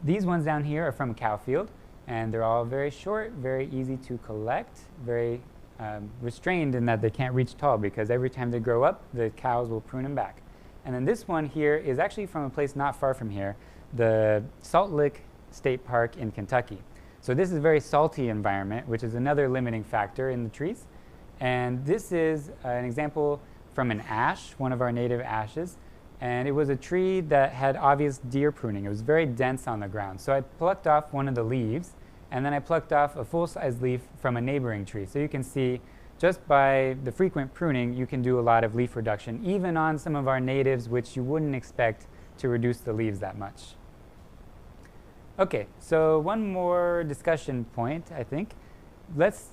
These ones down here are from a cow field, and they're all very short, very easy to collect, very restrained in that they can't reach tall because every time they grow up, the cows will prune them back. And then this one here is actually from a place not far from here, the Salt Lick State Park in Kentucky. So this is a very salty environment, which is another limiting factor in the trees. And this is an example from an ash, one of our native ashes. And it was a tree that had obvious deer pruning. It was very dense on the ground. So I plucked off one of the leaves, and then I plucked off a full-size leaf from a neighboring tree. So you can see just by the frequent pruning, you can do a lot of leaf reduction, even on some of our natives, which you wouldn't expect to reduce the leaves that much. Okay, so one more discussion point, I think. Let's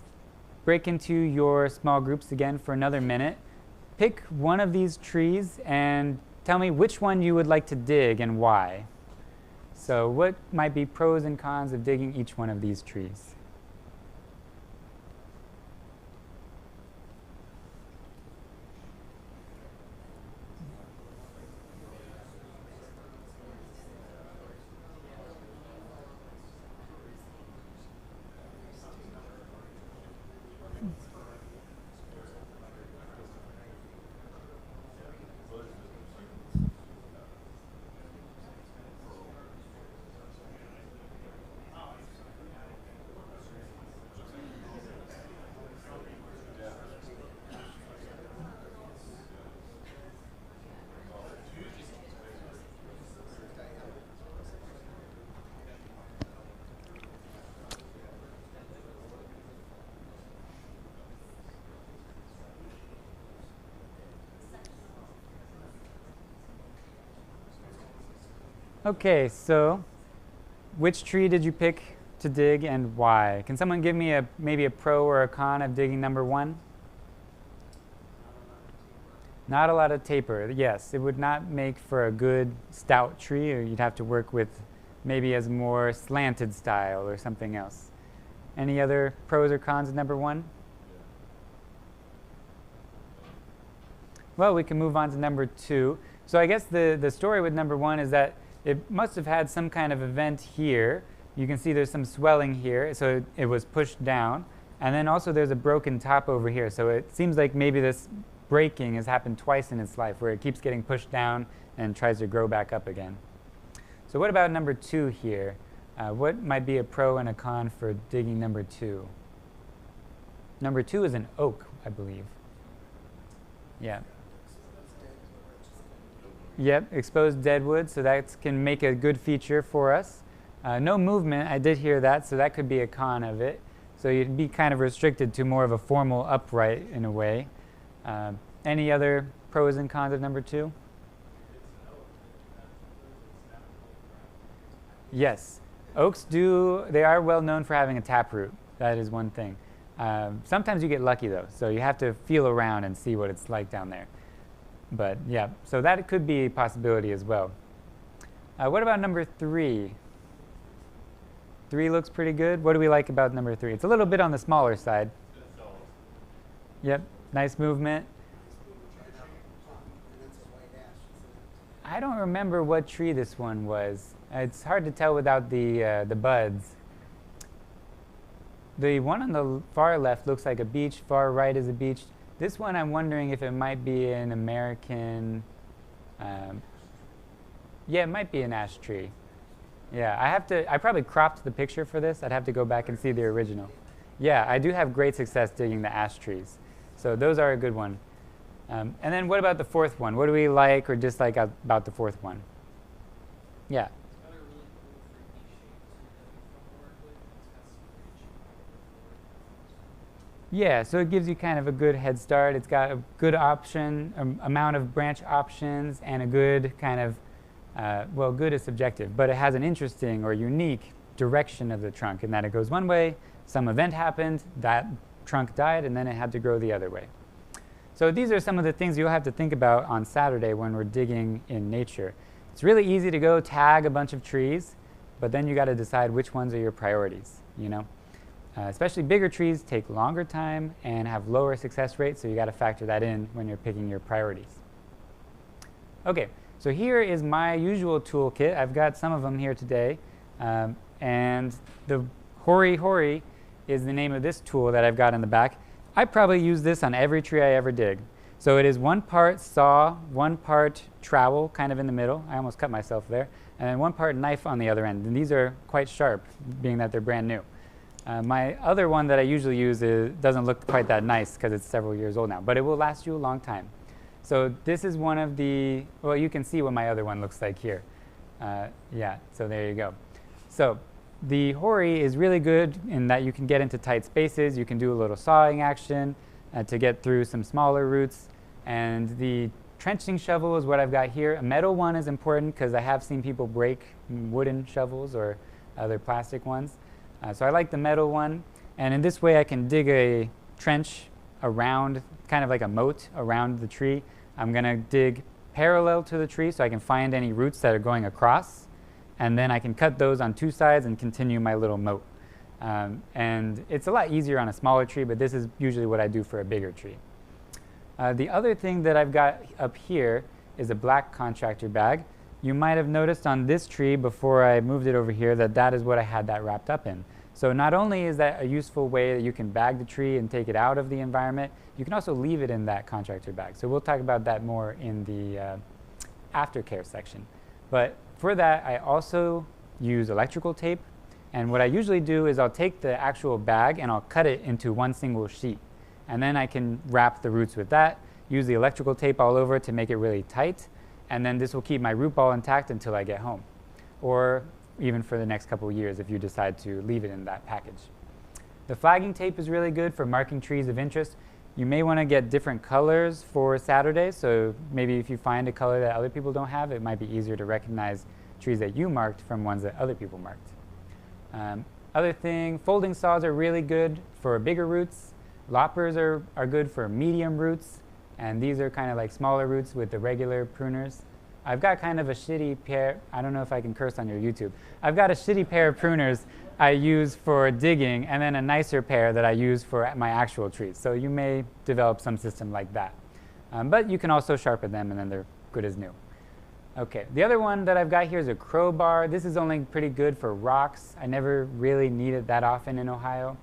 break into your small groups again for another minute. Pick one of these trees and tell me which one you would like to dig and why. So what might be pros and cons of digging each one of these trees? Okay, so which tree did you pick to dig and why? Can someone give me maybe a pro or a con of digging number 1? Not a lot of taper. Yes, it would not make for a good stout tree, or you'd have to work with maybe as more slanted style or something else. Any other pros or cons of number 1? Well, we can move on to number 2. So I guess the story with number 1 is that it must have had some kind of event here. You can see there's some swelling here, so it was pushed down. And then also there's a broken top over here. So it seems like maybe this breaking has happened twice in its life, where it keeps getting pushed down and tries to grow back up again. So what about number 2 here? What might be a pro and a con for digging number 2? Number 2 is an oak, I believe. Yeah. Yep, exposed deadwood, so that can make a good feature for us. No movement, I did hear that, so that could be a con of it. So you'd be kind of restricted to more of a formal upright in a way. Any other pros and cons of number 2? Yes, oaks they are well known for having a taproot. That is one thing. Sometimes you get lucky though, so you have to feel around and see what it's like down there. But yeah, so that could be a possibility as well. What about number 3? 3 looks pretty good. What do we like about number 3? It's a little bit on the smaller side. Yep, nice movement. I don't remember what tree this one was. It's hard to tell without the buds. The one on the far left looks like a beech, far right is a beech. This one I'm wondering if it might be an American, yeah, it might be an ash tree. Yeah, I probably cropped the picture for this. I'd have to go back and see the original. Yeah, I do have great success digging the ash trees. So those are a good one. And then what about the 4th one? What do we like or dislike about the 4th one? Yeah. Yeah, so it gives you kind of a good head start. It's got a good amount of branch options, and a good kind of, well, good is subjective, but it has an interesting or unique direction of the trunk, in that it goes one way, some event happened, that trunk died, and then it had to grow the other way. So these are some of the things you'll have to think about on Saturday when we're digging in nature. It's really easy to go tag a bunch of trees, but then you got to decide which ones are your priorities, you know? Especially bigger trees take longer time and have lower success rates, so you got to factor that in when you're picking your priorities. Okay, so here is my usual toolkit. I've got some of them here today, and the Hori Hori is the name of this tool that I've got in the back. I probably use this on every tree I ever dig. So it is 1 part saw, 1 part trowel, kind of in the middle. I almost cut myself there. And then 1 part knife on the other end. And these are quite sharp, being that they're brand new. My other one that I usually use doesn't look quite that nice because it's several years old now, but it will last you a long time. So this is one of the, well, you can see what my other one looks like here. Yeah, so there you go. So the Hori is really good in that you can get into tight spaces. You can do a little sawing action to get through some smaller roots. And the trenching shovel is what I've got here. A metal one is important because I have seen people break wooden shovels or other plastic ones. So I like the metal one, and in this way I can dig a trench around, kind of like a moat around the tree. I'm going to dig parallel to the tree so I can find any roots that are going across, and then I can cut those on 2 sides and continue my little moat. And it's a lot easier on a smaller tree, but this is usually what I do for a bigger tree. The other thing that I've got up here is a black contractor bag. You might have noticed on this tree before I moved it over here that is what I had that wrapped up in. So not only is that a useful way that you can bag the tree and take it out of the environment, you can also leave it in that contractor bag. So we'll talk about that more in the aftercare section. But for that, I also use electrical tape. And what I usually do is I'll take the actual bag and I'll cut it into 1 single sheet. And then I can wrap the roots with that, use the electrical tape all over to make it really tight. And then this will keep my root ball intact until I get home, or even for the next couple of years if you decide to leave it in that package. The flagging tape is really good for marking trees of interest. You may want to get different colors for Saturday, so maybe if you find a color that other people don't have, it might be easier to recognize trees that you marked from ones that other people marked. Other thing, folding saws are really good for bigger roots. Loppers are good for medium roots, and these are kind of like smaller roots with the regular pruners. I've got kind of a shitty pair, I don't know if I can curse on your YouTube. I've got a shitty pair of pruners I use for digging, and then a nicer pair that I use for my actual trees. So you may develop some system like that. But you can also sharpen them, and then they're good as new. Okay, the other one that I've got here is a crowbar. This is only pretty good for rocks. I never really need it that often in Ohio.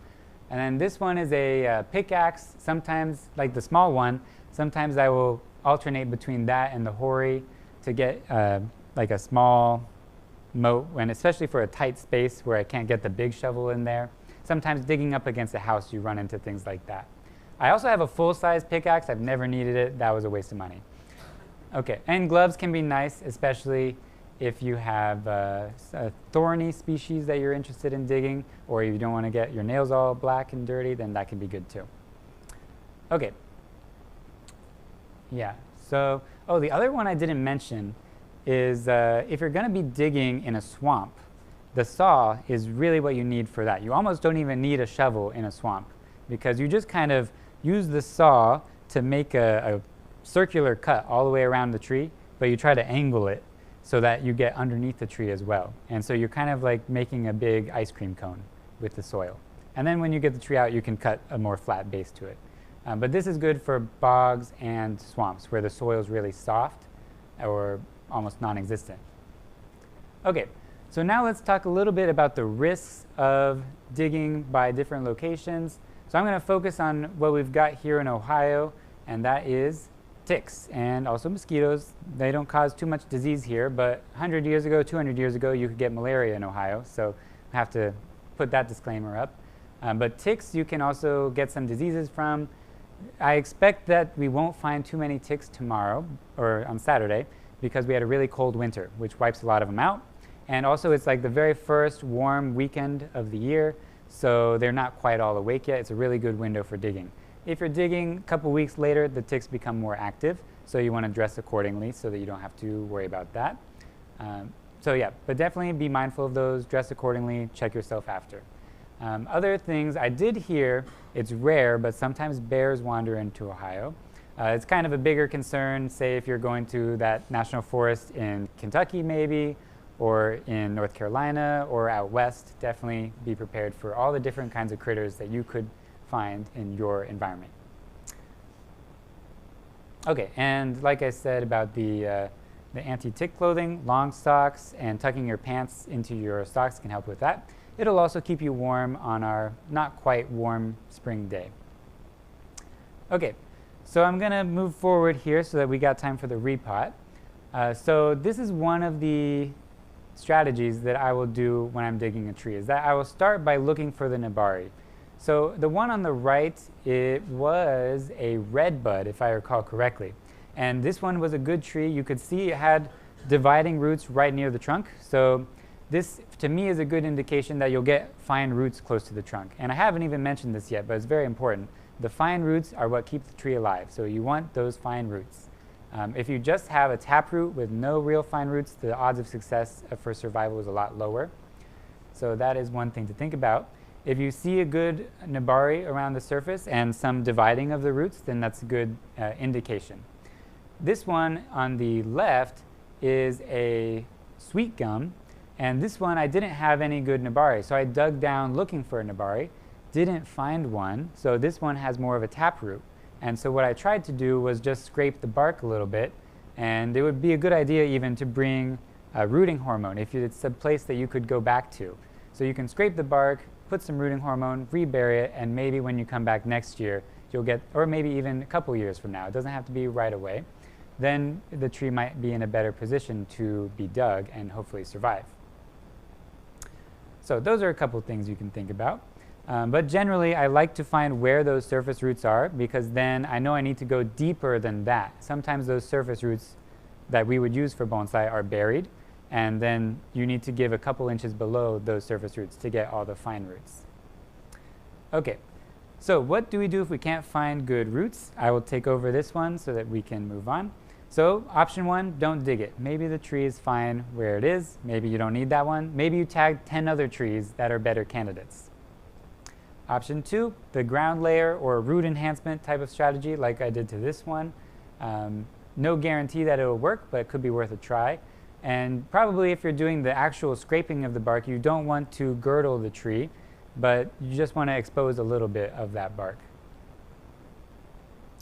And then this one is a pickaxe. Sometimes, like the small one, sometimes I will alternate between that and the Hori to get like a small moat, and especially for a tight space where I can't get the big shovel in there. Sometimes digging up against a house, you run into things like that. I also have a full-size pickaxe. I've never needed it. That was a waste of money. Okay, and gloves can be nice, especially if you have a thorny species that you're interested in digging, or you don't want to get your nails all black and dirty, then that can be good too. Okay. Yeah, so, oh, the other one I didn't mention is if you're going to be digging in a swamp, the saw is really what you need for that. You almost don't even need a shovel in a swamp, because you just kind of use the saw to make a circular cut all the way around the tree, but you try to angle it so that you get underneath the tree as well. And so you're kind of like making a big ice cream cone with the soil. And then when you get the tree out, you can cut a more flat base to it. But this is good for bogs and swamps where the soil is really soft or almost non-existent. Okay, so now let's talk a little bit about the risks of digging by different locations. So I'm going to focus on what we've got here in Ohio, and that is ticks and also mosquitoes. They don't cause too much disease here, but 100 years ago, 200 years ago, you could get malaria in Ohio, so I have to put that disclaimer up. But ticks you can also get some diseases from. I expect that we won't find too many ticks tomorrow, or on Saturday, because we had a really cold winter, which wipes a lot of them out. And also it's like the very first warm weekend of the year, so they're not quite all awake yet. It's a really good window for digging. If you're digging a couple weeks later, the ticks become more active, so you want to dress accordingly so that you don't have to worry about that. So yeah, but definitely be mindful of those, dress accordingly, check yourself after. Other things, I did hear, it's rare, but sometimes bears wander into Ohio. It's kind of a bigger concern, say if you're going to that national forest in Kentucky maybe, or in North Carolina, or out west. Definitely be prepared for all the different kinds of critters that you could find in your environment. Okay, and like I said about the anti-tick clothing, long socks and tucking your pants into your socks can help with that. It'll also keep you warm on our not quite warm spring day. Okay, so I'm going to move forward here so that we got time for the repot. So this is one of the strategies that I will do when I'm digging a tree, is that I will start by looking for the nabari. So the one on the right, it was a red bud, if I recall correctly. And this one was a good tree. You could see it had dividing roots right near the trunk. So this, to me, is a good indication that you'll get fine roots close to the trunk. And I haven't even mentioned this yet, but it's very important. The fine roots are what keep the tree alive. So you want those fine roots. If you just have a taproot with no real fine roots, the odds of success for survival is a lot lower. So that is one thing to think about. If you see a good nabari around the surface and some dividing of the roots, then that's a good indication. This one on the left is a sweet gum, and this one I didn't have any good nabari. So I dug down looking for a nabari, didn't find one, so this one has more of a taproot. And so what I tried to do was just scrape the bark a little bit, and it would be a good idea even to bring a rooting hormone if it's a place that you could go back to. So you can scrape the bark, put some rooting hormone, rebury it, and maybe when you come back next year, you'll get, or maybe even a couple years from now, it doesn't have to be right away, then the tree might be in a better position to be dug and hopefully survive. So those are a couple things you can think about. But generally, I like to find where those surface roots are, because then I know I need to go deeper than that. Sometimes those surface roots that we would use for bonsai are buried, and then you need to give a couple inches below those surface roots to get all the fine roots. Okay, so what do we do if we can't find good roots? I will take over this one so that we can move on. So option 1, don't dig it. Maybe the tree is fine where it is. Maybe you don't need that one. Maybe you tagged 10 other trees that are better candidates. Option 2, the ground layer or root enhancement type of strategy like I did to this one. No guarantee that it will work, but it could be worth a try. And probably if you're doing the actual scraping of the bark, you don't want to girdle the tree, but you just want to expose a little bit of that bark.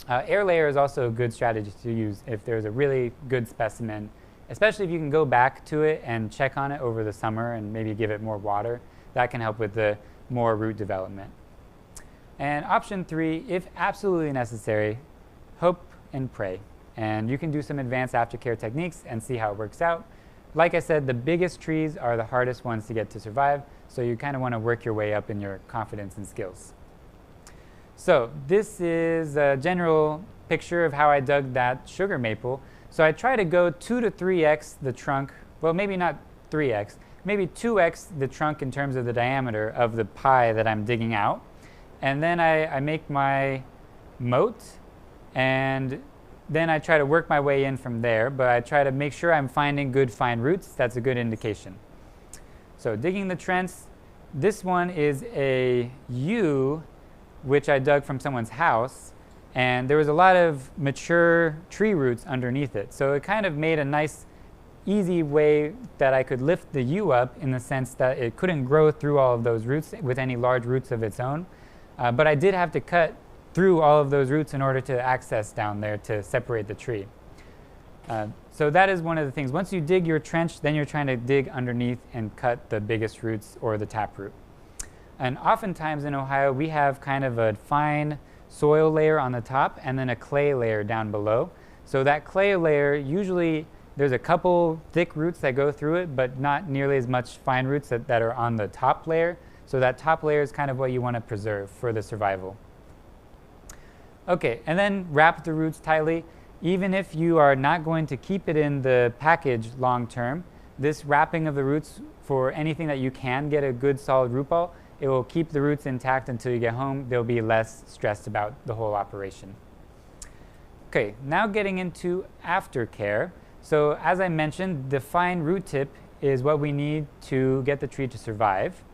Air layer is also a good strategy to use if there's a really good specimen, especially if you can go back to it and check on it over the summer and maybe give it more water. That can help with the more root development. And option 3, if absolutely necessary, hope and pray. And you can do some advanced aftercare techniques and see how it works out. Like I said, the biggest trees are the hardest ones to get to survive, so you kind of want to work your way up in your confidence and skills. So this is a general picture of how I dug that sugar maple. So I try to go 2 to 3x the trunk, well maybe not 3x, maybe 2x the trunk in terms of the diameter of the pie that I'm digging out. And then I make my moat, and then I try to work my way in from there, but I try to make sure I'm finding good fine roots. That's a good indication. So digging the trench, this one is a U which I dug from someone's house, and there was a lot of mature tree roots underneath it. So it kind of made a nice, easy way that I could lift the U up in the sense that it couldn't grow through all of those roots with any large roots of its own. But I did have to cut through all of those roots in order to access down there to separate the tree. So that is one of the things. Once you dig your trench, then you're trying to dig underneath and cut the biggest roots or the taproot. And oftentimes in Ohio, we have kind of a fine soil layer on the top and then a clay layer down below. So that clay layer, usually there's a couple thick roots that go through it, but not nearly as much fine roots that are on the top layer. So that top layer is kind of what you want to preserve for the survival. Okay, and then wrap the roots tightly. Even if you are not going to keep it in the package long term, this wrapping of the roots for anything that you can get a good solid root ball, it will keep the roots intact until you get home. They'll be less stressed about the whole operation. Okay, now getting into aftercare. So as I mentioned, the fine root tip is what we need to get the tree to survive.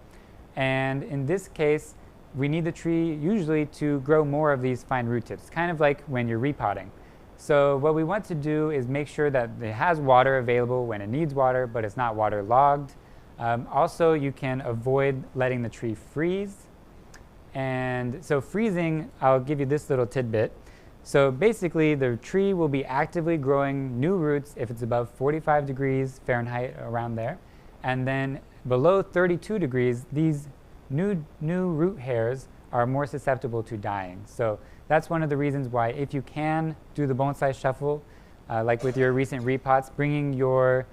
And in this case, we need the tree usually to grow more of these fine root tips, kind of like when you're repotting. So what we want to do is make sure that it has water available when it needs water, but it's not waterlogged. Also, you can avoid letting the tree freeze. And so freezing, I'll give you this little tidbit. So basically, the tree will be actively growing new roots if it's above 45 degrees Fahrenheit, around there. And then below 32 degrees, these new root hairs are more susceptible to dying. So that's one of the reasons why, if you can do the bonsai shuffle, like with your recent repots, bringing your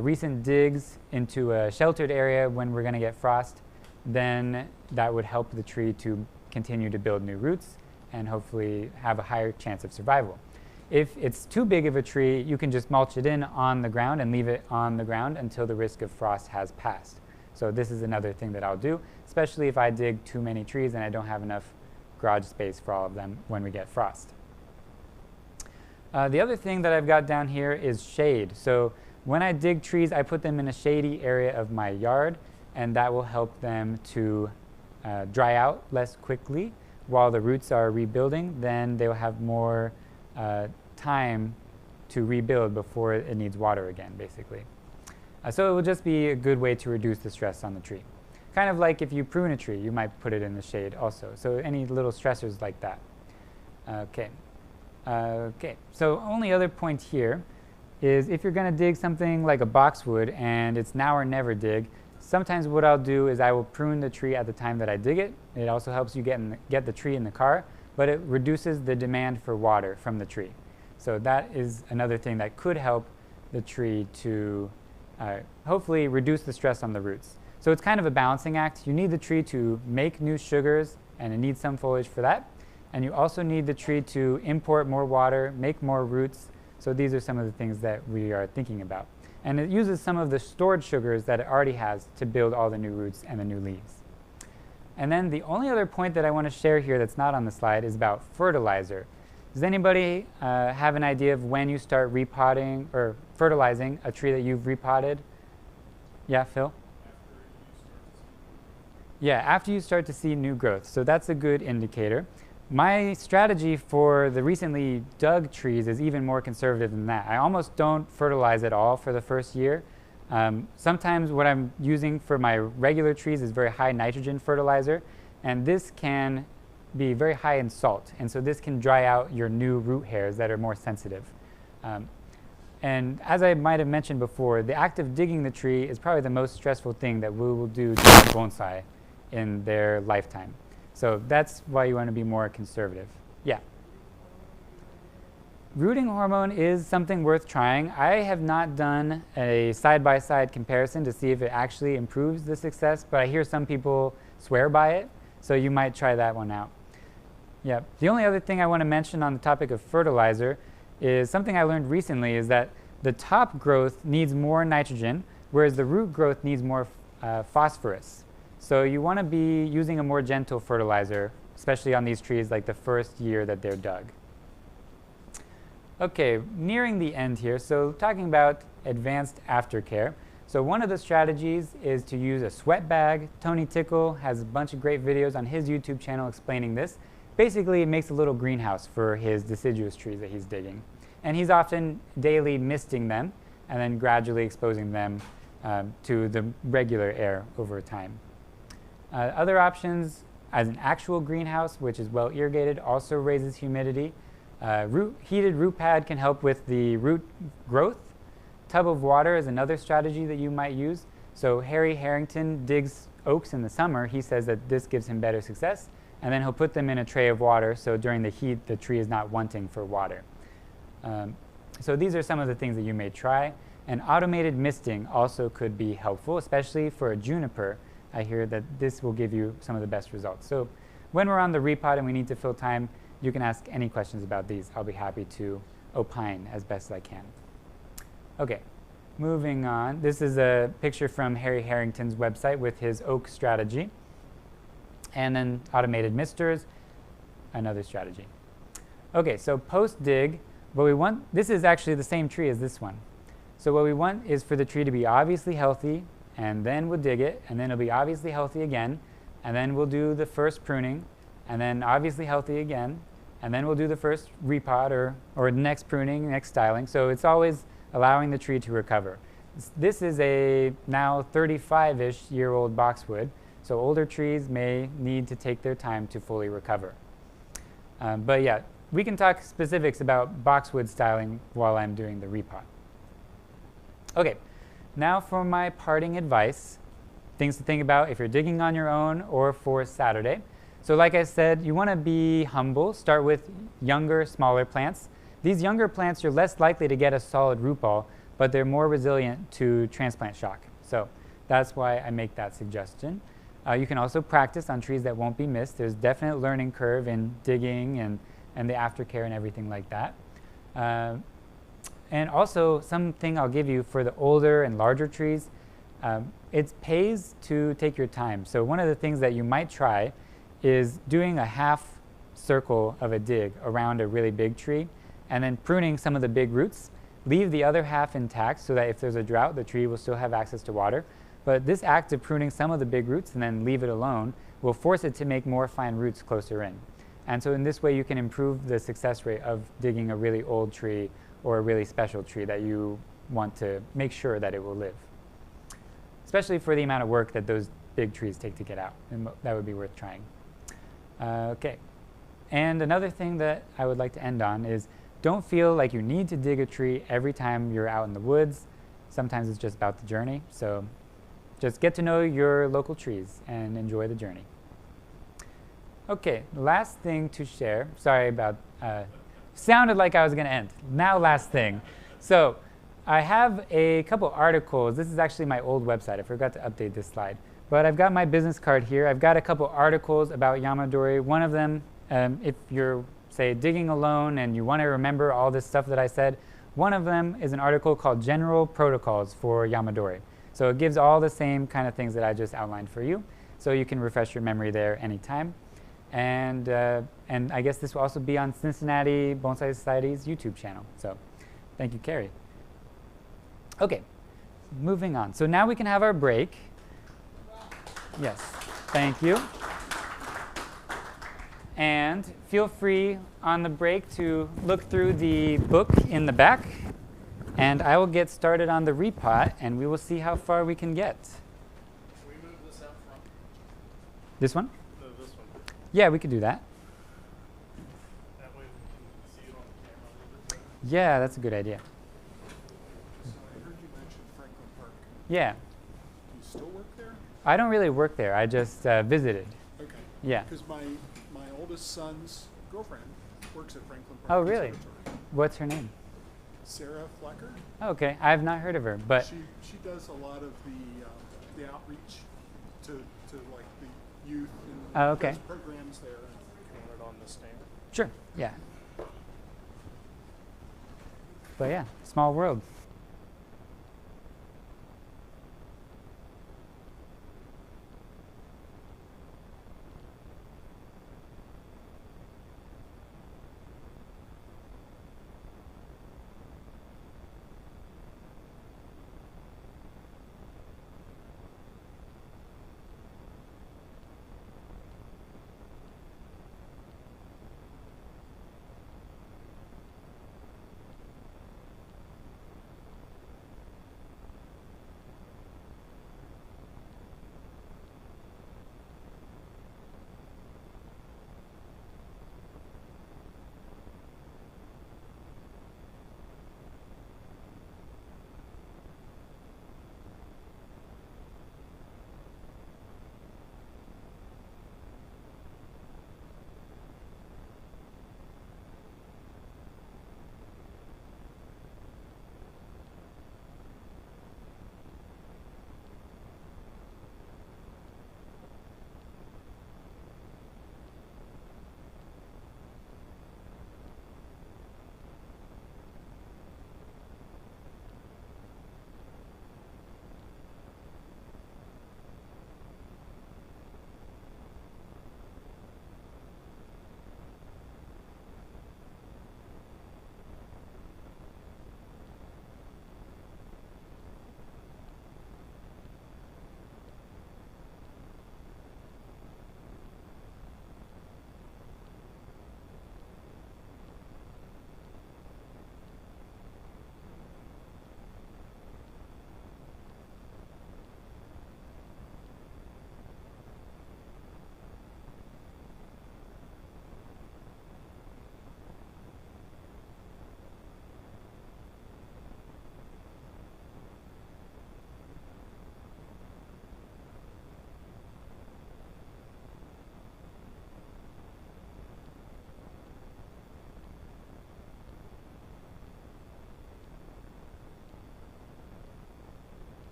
recent digs into a sheltered area when we're going to get frost, then that would help the tree to continue to build new roots and hopefully have a higher chance of survival. If it's too big of a tree, you can just mulch it in on the ground and leave it on the ground until the risk of frost has passed. So this is another thing that I'll do, especially if I dig too many trees and I don't have enough garage space for all of them when we get frost. The other thing that I've got down here is shade. So when I dig trees, I put them in a shady area of my yard, and that will help them to dry out less quickly while the roots are rebuilding. Then they'll have more time to rebuild before it needs water again, basically. So it will just be a good way to reduce the stress on the tree. Kind of like if you prune a tree, you might put it in the shade also. So any little stressors like that. Okay. So only other point here is if you're going to dig something like a boxwood and it's now or never dig, sometimes what I'll do is I will prune the tree at the time that I dig it. It also helps you get the tree in the car, but it reduces the demand for water from the tree. So that is another thing that could help the tree to hopefully reduce the stress on the roots. So it's kind of a balancing act. You need the tree to make new sugars, and it needs some foliage for that. And you also need the tree to import more water, make more roots. So these are some of the things that we are thinking about. And it uses some of the stored sugars that it already has to build all the new roots and the new leaves. And then the only other point that I want to share here that's not on the slide is about fertilizer. Does anybody have an idea of when you start repotting or fertilizing a tree that you've repotted? Yeah, Phil? Yeah, after you start to see new growth. So that's a good indicator. My strategy for the recently dug trees is even more conservative than that. I almost don't fertilize at all for the first year. Sometimes what I'm using for my regular trees is very high nitrogen fertilizer, and this can be very high in salt, and so this can dry out your new root hairs that are more sensitive. And as I might have mentioned before, the act of digging the tree is probably the most stressful thing that we will do to a bonsai in their lifetime. So that's why you want to be more conservative. Yeah. Rooting hormone is something worth trying. I have not done a side-by-side comparison to see if it actually improves the success, but I hear some people swear by it, so you might try that one out. Yeah. The only other thing I want to mention on the topic of fertilizer is something I learned recently, is that the top growth needs more nitrogen, whereas the root growth needs more phosphorus. So you want to be using a more gentle fertilizer, especially on these trees like the first year that they're dug. Okay, nearing the end here, so talking about advanced aftercare. So one of the strategies is to use a sweat bag. Tony Tickle has a bunch of great videos on his YouTube channel explaining this. Basically, it makes a little greenhouse for his deciduous trees that he's digging. And he's often daily misting them and then gradually exposing them to the regular air over time. Other options, as an actual greenhouse, which is well irrigated, also raises humidity. Heated root pad can help with the root growth. Tub of water is another strategy that you might use. So Harry Harrington digs oaks in the summer. He says that this gives him better success. And then he'll put them in a tray of water, so during the heat, the tree is not wanting for water. So these are some of the things that you may try. And automated misting also could be helpful, especially for a juniper. I hear that this will give you some of the best results. So when we're on the repot and we need to fill time, you can ask any questions about these. I'll be happy to opine as best as I can. Okay, moving on. This is a picture from Harry Harrington's website with his oak strategy. And then automated misters, another strategy. Okay, so post-dig, what we want, this is actually the same tree as this one. So what we want is for the tree to be obviously healthy, and then we'll dig it, and then it'll be obviously healthy again, and then we'll do the first pruning, and then obviously healthy again, and then we'll do the first repot or the next pruning, next styling. So it's always allowing the tree to recover. This is a now 35-ish year old boxwood, so older trees may need to take their time to fully recover. But yeah, we can talk specifics about boxwood styling while I'm doing the repot. Okay, now for my parting advice, things to think about if you're digging on your own or for Saturday. So like I said, you want to be humble. Start with younger, smaller plants. These younger plants are less likely to get a solid root ball, but they're more resilient to transplant shock. So that's why I make that suggestion. You can also practice on trees that won't be missed. There's definite learning curve in digging and the aftercare and everything like that. And also something I'll give you for the older and larger trees, it pays to take your time. So one of the things that you might try is doing a half circle of a dig around a really big tree and then pruning some of the big roots. Leave the other half intact so that if there's a drought, the tree will still have access to water. But this act of pruning some of the big roots and then leave it alone will force it to make more fine roots closer in. And so in this way, you can improve the success rate of digging a really old tree or a really special tree that you want to make sure that it will live, especially for the amount of work that those big trees take to get out. And that would be worth trying. Okay. And another thing that I would like to end on is don't feel like you need to dig a tree every time you're out in the woods. Sometimes it's just about the journey. So just get to know your local trees and enjoy the journey. Okay, last thing to share. Sorry about, sounded like I was going to end. Now last thing. So I have a couple articles. This is actually my old website. I forgot to update this slide. But I've got my business card here. I've got a couple articles about yamadori. One of them, if you're, say, digging alone and you want to remember all this stuff that I said, one of them is an article called General Protocols for Yamadori. So it gives all the same kind of things that I just outlined for you. So you can refresh your memory there anytime. And I guess this will also be on Cincinnati Bonsai Society's YouTube channel. So thank you, Carrie. Okay, moving on. So now we can have our break. Yes, thank you. And feel free on the break to look through the book in the back. And I will get started on the repot, and we will see how far we can get. Can we move this out front? This one? No, this one. Yeah, we could do that. That way we can see it on the camera a little bit better. Yeah, that's a good idea. So I heard you mention Franklin Park. Yeah. Do you still work there? I don't really work there. I just visited. Okay. Yeah. Because my oldest son's girlfriend works at Franklin Park. Oh, really? Conservatory. What's her name? Sarah Flecker. Okay, I have not heard of her, but She does a lot of the outreach to like the youth and Oh, okay. does programs there. You want it on the stand? sure, yeah. But yeah, small world.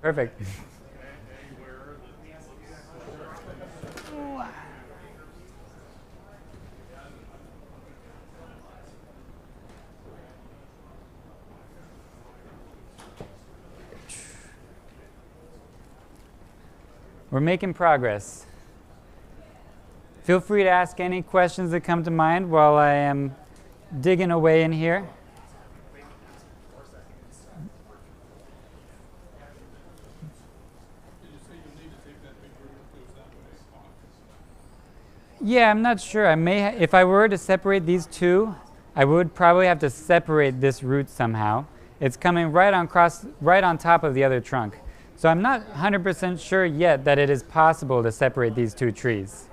Perfect. Anywhere We're making progress. Feel free to ask any questions that come to mind while I am digging away in here. Did you say you need to take that big root that goes that way off? Yeah, I'm not sure. I may if I were to separate these two, I would probably have to separate this root somehow. It's coming right on top of the other trunk. So I'm not 100% sure yet that it is possible to separate these two trees.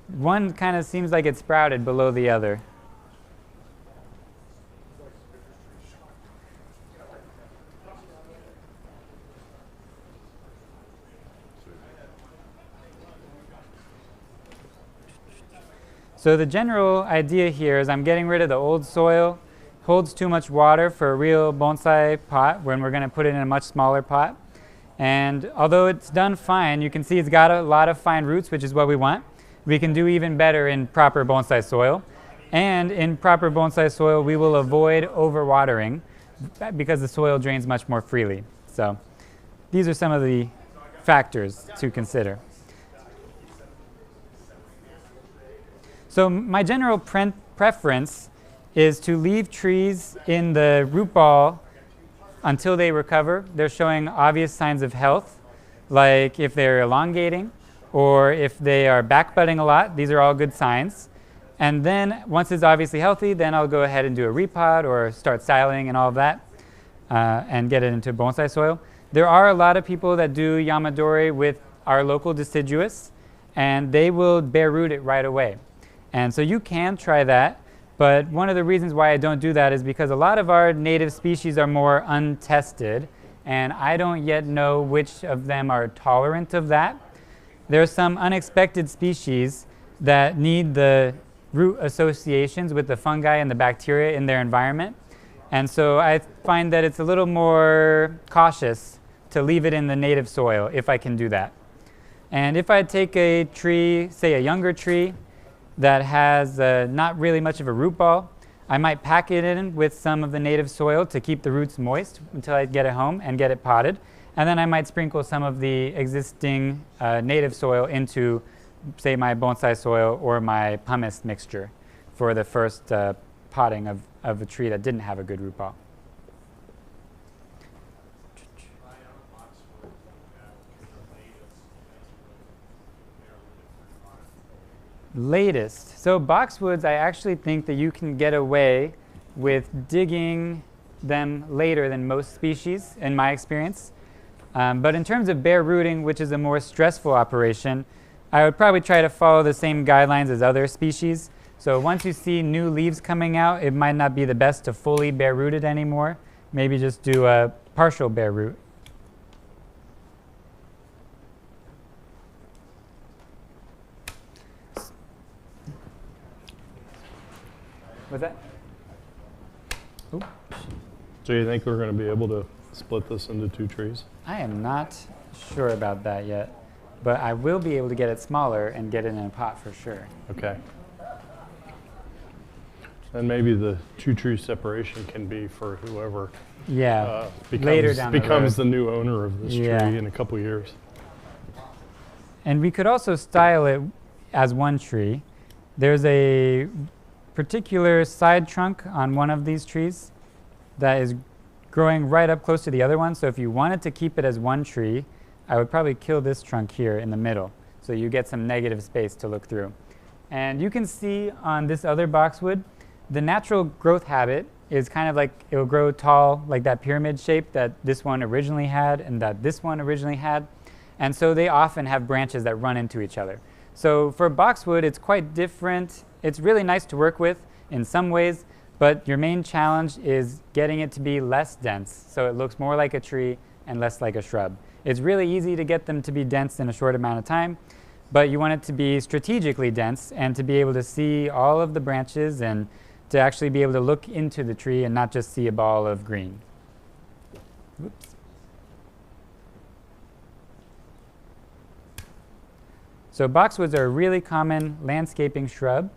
One kind of seems like it's sprouted below the other. So the general idea here is I'm getting rid of the old soil. Holds too much water for a real bonsai pot when we're going to put it in a much smaller pot. And although it's done fine, you can see it's got a lot of fine roots, which is what we want. We can do even better in proper bonsai soil. And in proper bonsai soil, we will avoid overwatering because the soil drains much more freely. So these are some of the factors to consider. So my general preference is to leave trees in the root ball until they recover. They're showing obvious signs of health, like if they're elongating or if they are backbudding a lot. These are all good signs. And then once it's obviously healthy, then I'll go ahead and do a repot or start styling and all of that and get it into bonsai soil. There are a lot of people that do yamadori with our local deciduous, and they will bare root it right away. And so you can try that. But one of the reasons why I don't do that is because a lot of our native species are more untested, and I don't yet know which of them are tolerant of that. There are some unexpected species that need the root associations with the fungi and the bacteria in their environment. And so I find that it's a little more cautious to leave it in the native soil if I can do that. And if I take a tree, say a younger tree, that has not really much of a root ball, I might pack it in with some of the native soil to keep the roots moist until I get it home and get it potted. And then I might sprinkle some of the existing native soil into, say, my bonsai soil or my pumice mixture for the first potting of a tree that didn't have a good root ball. Latest. So boxwoods, I actually think that you can get away with digging them later than most species, in my experience. But in terms of bare rooting, which is a more stressful operation, I would probably try to follow the same guidelines as other species. So once you see new leaves coming out, it might not be the best to fully bare root it anymore. Maybe just do a partial bare root. What's that? Oops. So you think we're going to be able to split this into two trees? I am not sure about that yet, but I will be able to get it smaller and get it in a pot for sure. Okay. And maybe the two-tree separation can be for whoever Later down the becomes road. the new owner of this tree in a couple years. And we could also style it as one tree. There's a particular side trunk on one of these trees that is growing right up close to the other one. So if you wanted to keep it as one tree, I would probably kill this trunk here in the middle so you get some negative space to look through. And you can see on this other boxwood, the natural growth habit is kind of like it will grow tall like that pyramid shape that this one originally had and that this one originally had. And so they often have branches that run into each other. So for boxwood, it's quite different. It's really nice to work with in some ways, but your main challenge is getting it to be less dense so it looks more like a tree and less like a shrub. It's really easy to get them to be dense in a short amount of time, but you want it to be strategically dense and to be able to see all of the branches and to actually be able to look into the tree and not just see a ball of green. Whoops. So boxwoods are a really common landscaping shrub,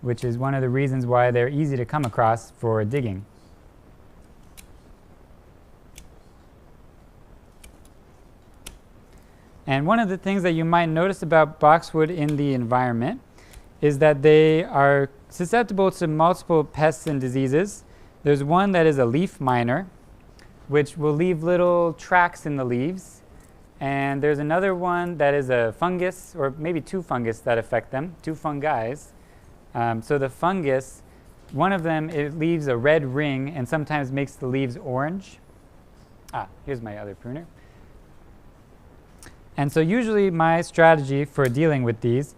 which is one of the reasons why they're easy to come across for digging. And one of the things that you might notice about boxwood in the environment is that they are susceptible to multiple pests and diseases. There's one that is a leaf miner, which will leave little tracks in the leaves. And there's another one that is a fungus, or maybe two fungus that affect them, two fungi. So the fungus, one of them, it leaves a red ring and sometimes makes the leaves orange. Here's my other pruner. And so usually my strategy for dealing with these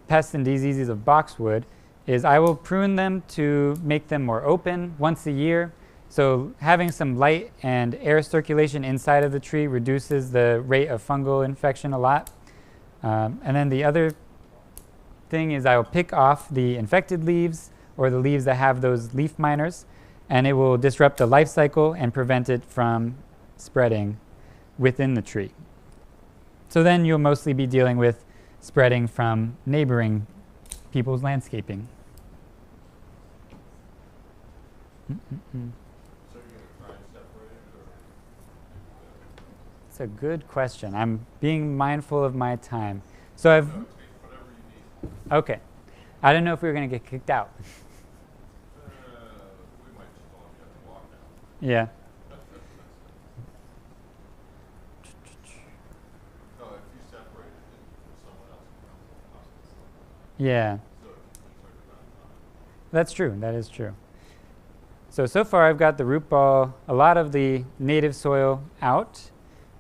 pests and diseases of boxwood is I will prune them to make them more open once a year. So having some light and air circulation inside of the tree reduces the rate of fungal infection a lot. And then the other thing is I will pick off the infected leaves or the leaves that have those leaf miners, and it will disrupt the life cycle and prevent it from spreading within the tree. So then you'll mostly be dealing with spreading from neighboring people's landscaping. So you're going to try and separate it, or? It's a good question. I'm being mindful of my time. So I've... No, take whatever you need. Okay. I don't know if we were going to get kicked out. We might just all have to walk out. Yeah. No, if you separate it, then someone else can come to the hospital. Yeah. So it's like around time. That's true. That is true. So far I've got the root ball, a lot of the native soil out,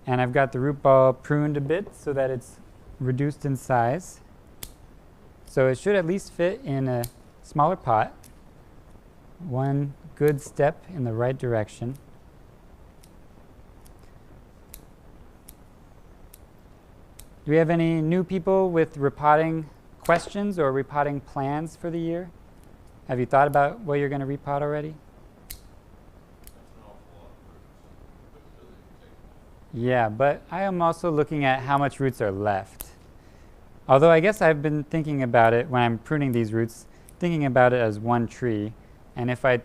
and I've got the root ball pruned a bit so that it's reduced in size. So it should at least fit in a smaller pot. One good step in the right direction. Do we have any new people with repotting questions or repotting plans for the year? Have you thought about what you're going to repot already? That's an awful lot of roots. But it doesn't take Yeah, but I am also looking at how much roots are left. Although I guess I've been thinking about it when I'm pruning these roots, thinking about it as one tree. And if I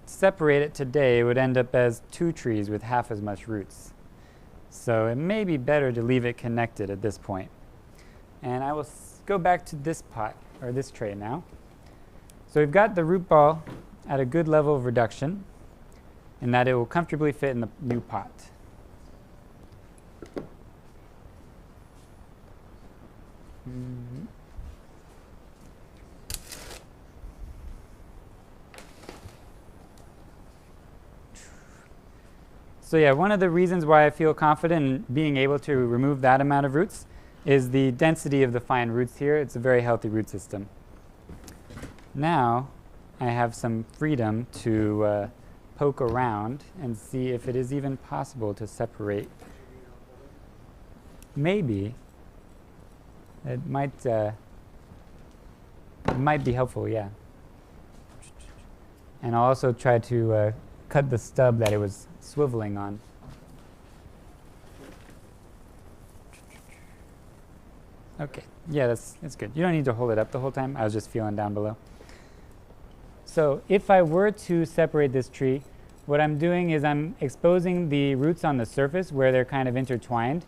separate it today, it would end up as two trees with half as much roots. So it may be better to leave it connected at this point. And I will go back to this pot, or this tray now. So we've got the root ball at a good level of reduction, in that it will comfortably fit in the new pot. So yeah, one of the reasons why I feel confident in being able to remove that amount of roots is the density of the fine roots here. It's a very healthy root system. Now I have some freedom to poke around and see if it is even possible to separate. Maybe. It might be helpful, yeah. And I'll also try to cut the stub that it was swiveling on. Okay, yeah, that's good. You don't need to hold it up the whole time. I was just feeling down below. So if I were to separate this tree, what I'm doing is I'm exposing the roots on the surface where they're kind of intertwined.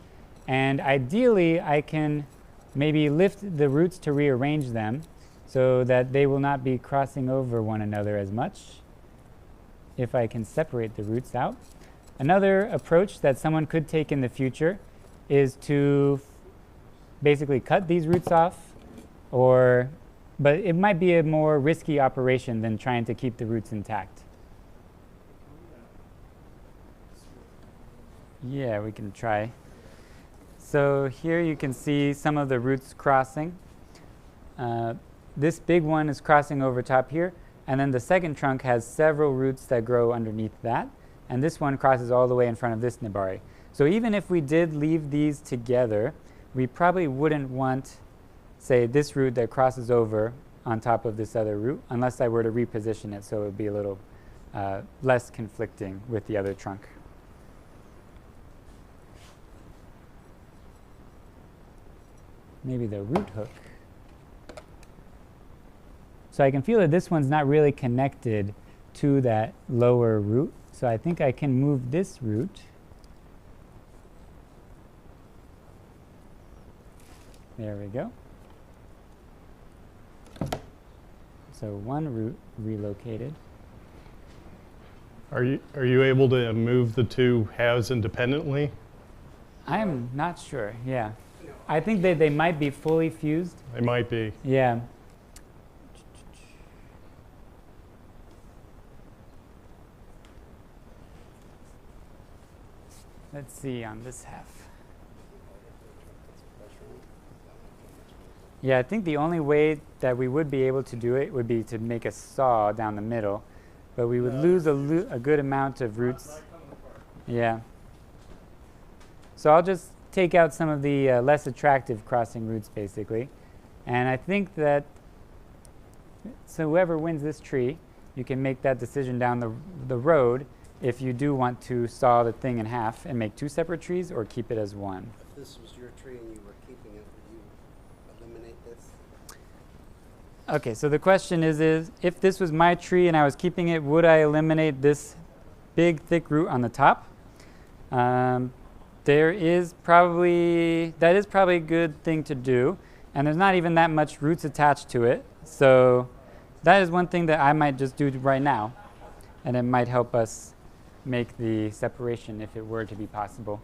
And ideally, I can maybe lift the roots to rearrange them so that they will not be crossing over one another as much if I can separate the roots out. Another approach that someone could take in the future is to basically cut these roots off, but it might be a more risky operation than trying to keep the roots intact. Yeah, we can try. So here you can see some of the roots crossing. This big one is crossing over top here, and then the second trunk has several roots that grow underneath that, and this one crosses all the way in front of this nibari. So even if we did leave these together, we probably wouldn't want, say, this root that crosses over on top of this other root, unless I were to reposition it so it would be a little less conflicting with the other trunk. maybe the root hook. So I can feel that this one's not really connected to that lower root. So I think I can move this root. There we go. So one root relocated. Are you able to move the two halves independently? I'm not sure, yeah. I think that they might be fully fused. They might be. Yeah. Let's see on this half. Yeah, I think the only way that we would be able to do it would be to make a saw down the middle, but we would lose a good amount of roots. Yeah. So I'll just take out some of the less attractive crossing roots, basically. And I think that, so whoever wins this tree, you can make that decision down the road if you do want to saw the thing in half and make two separate trees or keep it as one. If this was your tree and you were keeping it, would you eliminate this? Okay, so the question is if this was my tree and I was keeping it, would I eliminate this big thick root on the top? That is probably a good thing to do, and there's not even that much roots attached to it, so that is one thing that I might just do right now, and it might help us make the separation if it were to be possible.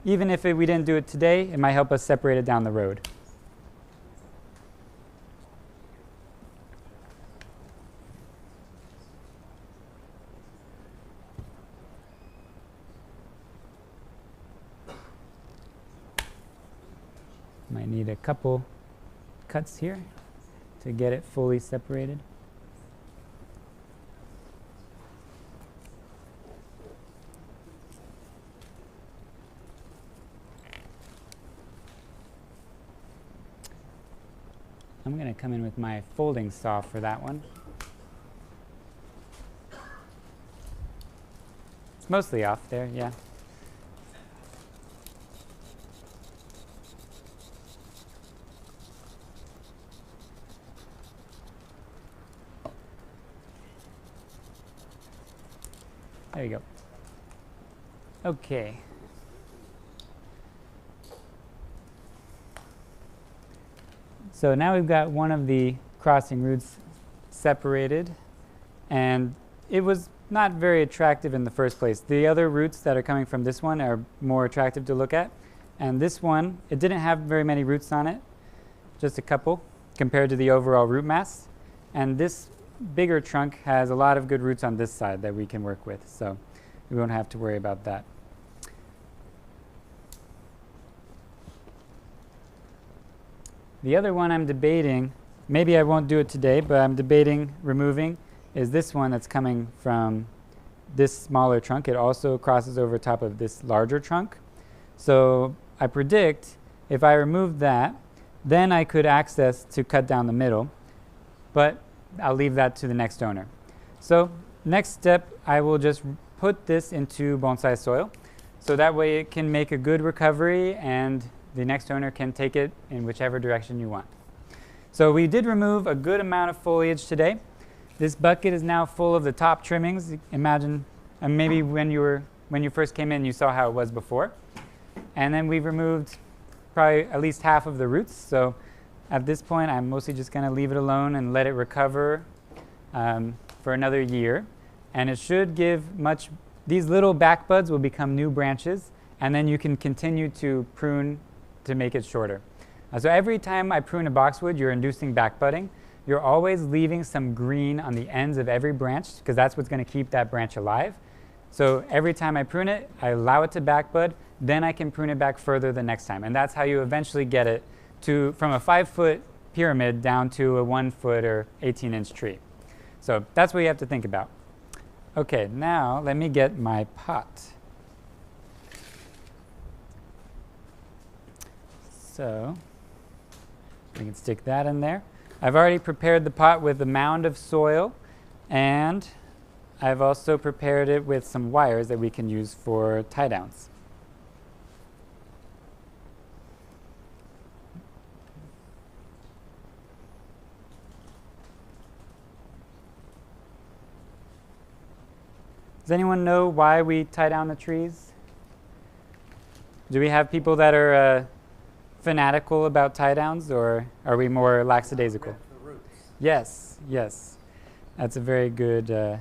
Even if we didn't do it today, it might help us separate it down the road. Might need a couple cuts here to get it fully separated. I'm going to come in with my folding saw for that one. It's mostly off there, yeah. There you go. Okay. So now we've got one of the crossing roots separated, and it was not very attractive in the first place. The other roots that are coming from this one are more attractive to look at, and this one, it didn't have very many roots on it, just a couple compared to the overall root mass, and this bigger trunk has a lot of good roots on this side that we can work with, so we won't have to worry about that. The other one I'm debating, maybe I won't do it today, but I'm debating removing, is this one that's coming from this smaller trunk. It also crosses over top of this larger trunk. So I predict if I remove that, then I could access to cut down the middle, but I'll leave that to the next owner. So next step, I will just put this into bonsai soil, so that way it can make a good recovery and the next owner can take it in whichever direction you want. So we did remove a good amount of foliage today. This bucket is now full of the top trimmings. Imagine, maybe when you first came in, you saw how it was before. And then we've removed probably at least half of the roots. So at this point, I'm mostly just going to leave it alone and let it recover for another year. And it should give these little back buds will become new branches, and then you can continue to prune to make it shorter. So every time I prune a boxwood, you're inducing back budding. You're always leaving some green on the ends of every branch, because that's what's going to keep that branch alive. So every time I prune it, I allow it to back bud, then I can prune it back further the next time. And that's how you eventually get it from a 5-foot pyramid down to a 1-foot or 18-inch tree. So that's what you have to think about. Okay, now let me get my pot. So we can stick that in there. I've already prepared the pot with a mound of soil, and I've also prepared it with some wires that we can use for tie downs. Does anyone know why we tie down the trees? Do we have people that are fanatical about tie downs, or are we more lackadaisical? The roots. Yes, yes. That's a very good,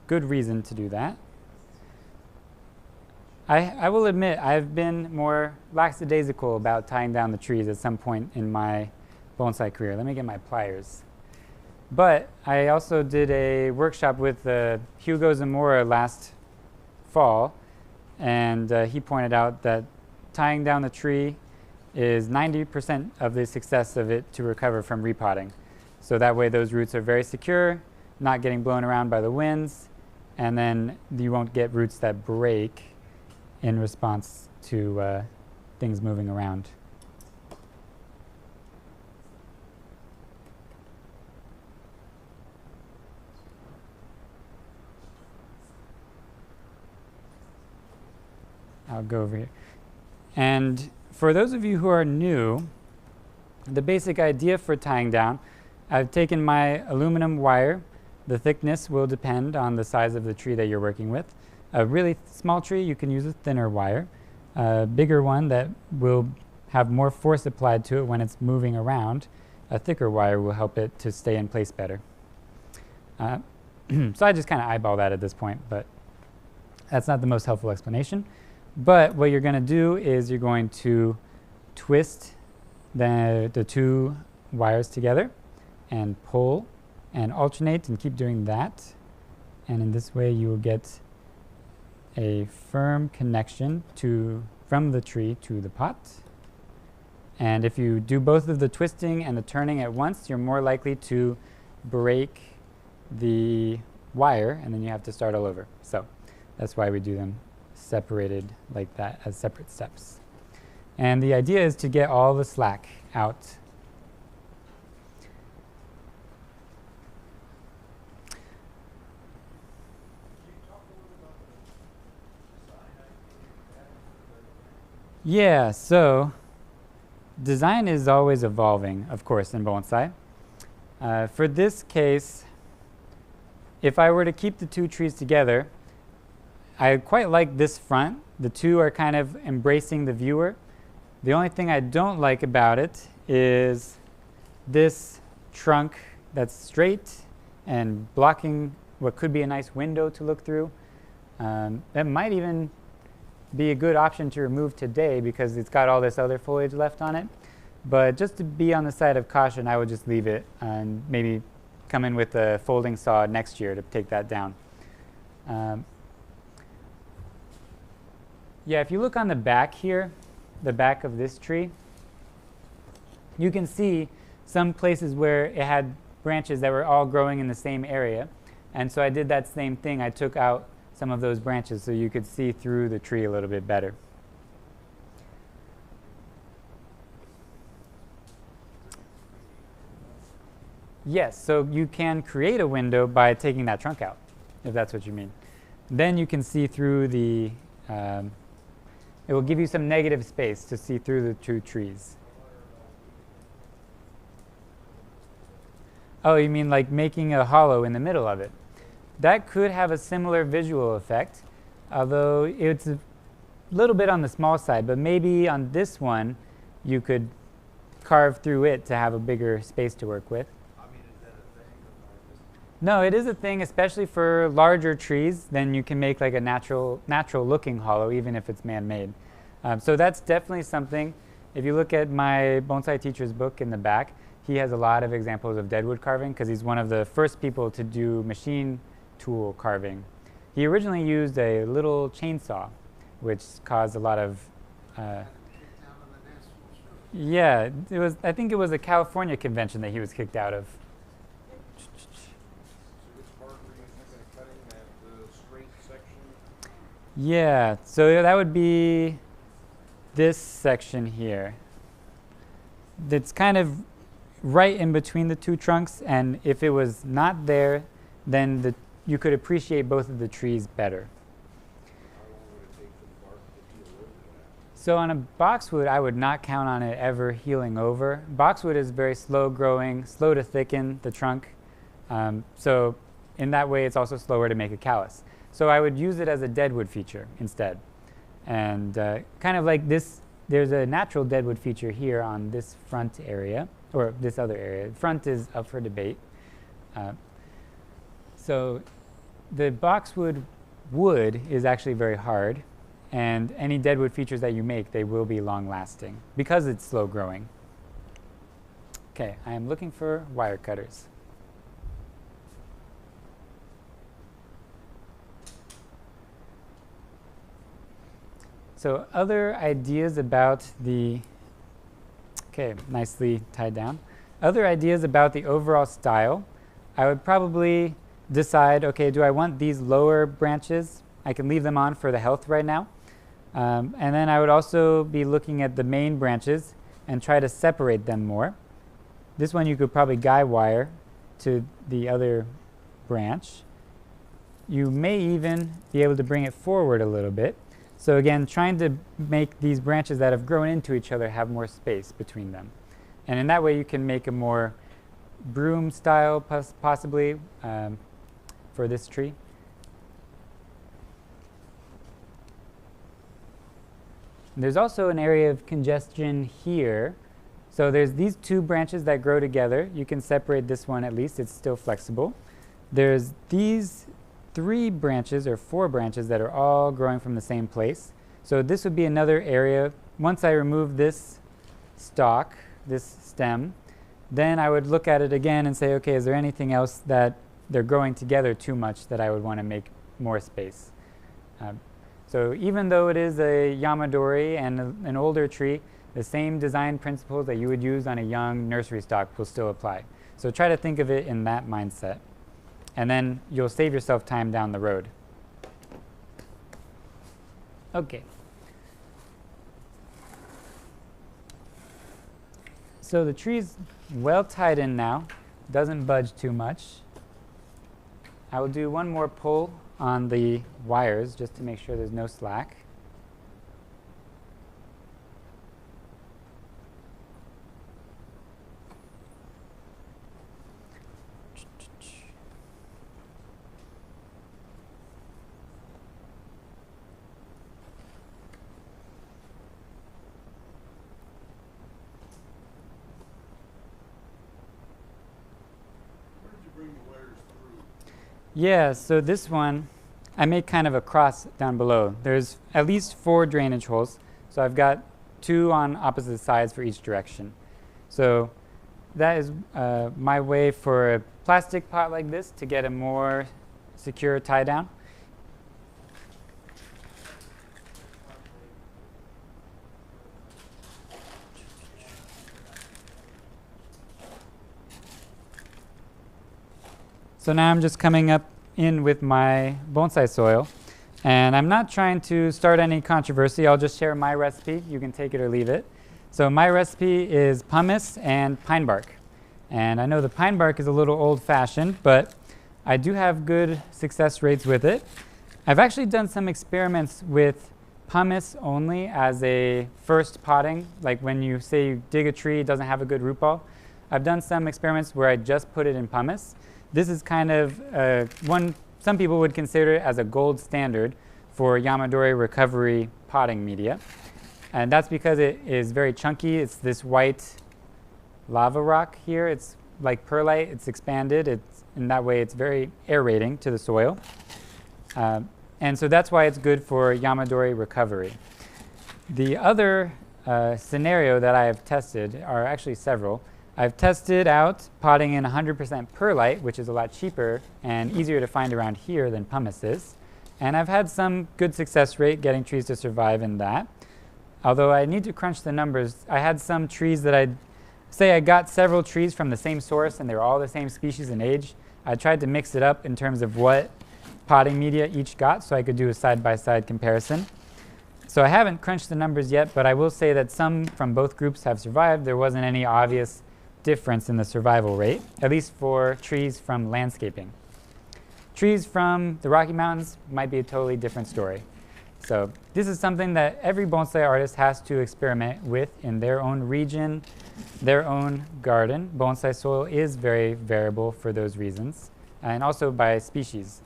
good reason to do that. I will admit I've been more lackadaisical about tying down the trees at some point in my bonsai career. Let me get my pliers. But I also did a workshop with Hugo Zamora last fall, and he pointed out that tying down the tree is 90% of the success of it to recover from repotting. So that way those roots are very secure, not getting blown around by the winds, and then you won't get roots that break in response to things moving around. I'll go over here. And for those of you who are new, the basic idea for tying down, I've taken my aluminum wire. The thickness will depend on the size of the tree that you're working with. A really small tree, you can use a thinner wire. A bigger one that will have more force applied to it when it's moving around, a thicker wire will help it to stay in place better. So I just kind of eyeball that at this point, but that's not the most helpful explanation. But what you're going to do is you're going to twist the two wires together and pull and alternate and keep doing that. And in this way you will get a firm connection from the tree to the pot. And if you do both of the twisting and the turning at once, you're more likely to break the wire, and then you have to start all over. So that's why we do them separated like that as separate steps. And the idea is to get all the slack out. Yeah, so design is always evolving, of course, in bonsai. For this case, if I were to keep the two trees together, I quite like this front. The two are kind of embracing the viewer. The only thing I don't like about it is this trunk that's straight and blocking what could be a nice window to look through. That might even be a good option to remove today because it's got all this other foliage left on it. But just to be on the side of caution, I would just leave it and maybe come in with a folding saw next year to take that down. Yeah, if you look on the back here, the back of this tree, you can see some places where it had branches that were all growing in the same area. And so I did that same thing. I took out some of those branches so you could see through the tree a little bit better. Yes, so you can create a window by taking that trunk out, if that's what you mean. Then you can see through the, it will give you some negative space to see through the two trees. Oh, you mean like making a hollow in the middle of it? That could have a similar visual effect, although it's a little bit on the small side, but maybe on this one you could carve through it to have a bigger space to work with. I mean, is that a thing? No, it is a thing, especially for larger trees. Then you can make like a natural looking hollow, even if it's man-made. So that's definitely something. If you look at my bonsai teacher's book in the back, he has a lot of examples of deadwood carving because he's one of the first people to do machine tool carving. He originally used a little chainsaw, which caused a lot of yeah, it was. I think it was a California convention that he was kicked out of. So which part were you thinking of cutting, that straight section? Yeah, so that would be this section here. That's kind of right in between the two trunks, and if it was not there, then you could appreciate both of the trees better. How long would it take for the bark to heal over that? So on a boxwood, I would not count on it ever healing over. Boxwood is very slow growing, slow to thicken the trunk. So in that way, it's also slower to make a callus. So I would use it as a deadwood feature instead. And kind of like this, there's a natural deadwood feature here on this front area, or this other area. Front is up for debate. So the boxwood wood is actually very hard, and any deadwood features that you make, they will be long lasting because it's slow growing. Okay, I am looking for wire cutters. So other ideas about the, okay, nicely tied down. Other ideas about the overall style, I would probably decide, okay, do I want these lower branches? I can leave them on for the health right now. And then I would also be looking at the main branches and try to separate them more. This one you could probably guy wire to the other branch. You may even be able to bring it forward a little bit. So again, trying to make these branches that have grown into each other have more space between them. And in that way you can make a more broom style possibly for this tree. There's also an area of congestion here. So there's these two branches that grow together. You can separate this one at least, it's still flexible. There's these 3 branches or 4 branches that are all growing from the same place. So this would be another area. Once I remove this stalk, this stem, then I would look at it again and say, okay, is there anything else that they're growing together too much that I would want to make more space? So even though it is a yamadori and an older tree, the same design principles that you would use on a young nursery stock will still apply. So try to think of it in that mindset. And then you'll save yourself time down the road. Okay. So the tree's well tied in now, doesn't budge too much. I will do one more pull on the wires just to make sure there's no slack. Yeah, so this one, I make kind of a cross down below. There's at least 4 drainage holes. So I've got 2 on opposite sides for each direction. So that is my way for a plastic pot like this to get a more secure tie down. So now I'm just coming up in with my bonsai soil, and I'm not trying to start any controversy. I'll just share my recipe. You can take it or leave it. So my recipe is pumice and pine bark. And I know the pine bark is a little old-fashioned, but I do have good success rates with it. I've actually done some experiments with pumice only as a first potting, like when you say you dig a tree, it doesn't have a good root ball. I've done some experiments where I just put it in pumice. This is kind of some people would consider it as a gold standard for yamadori recovery potting media. And that's because it is very chunky. It's this white lava rock here. It's like perlite. It's expanded. In that way, it's very aerating to the soil. And so that's why it's good for yamadori recovery. The other scenario that I have tested are actually several. I've tested out potting in 100% perlite, which is a lot cheaper and easier to find around here than pumice is. And I've had some good success rate getting trees to survive in that. Although I need to crunch the numbers. I had some trees that I got several trees from the same source and they were all the same species and age. I tried to mix it up in terms of what potting media each got so I could do a side-by-side comparison. So I haven't crunched the numbers yet, but I will say that some from both groups have survived. There wasn't any obvious difference in the survival rate, at least for trees from landscaping. Trees from the Rocky Mountains might be a totally different story. So this is something that every bonsai artist has to experiment with in their own region, their own garden. Bonsai soil is very variable for those reasons, and also by species.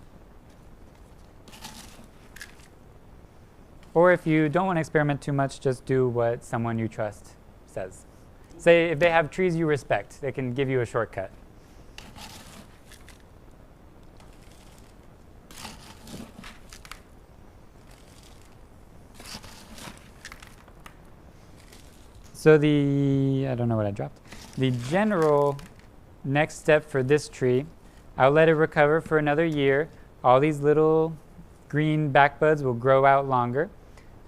Or if you don't want to experiment too much, just do what someone you trust says. Say if they have trees you respect, they can give you a shortcut. So I don't know what I dropped. The general next step for this tree, I'll let it recover for another year. All these little green back buds will grow out longer.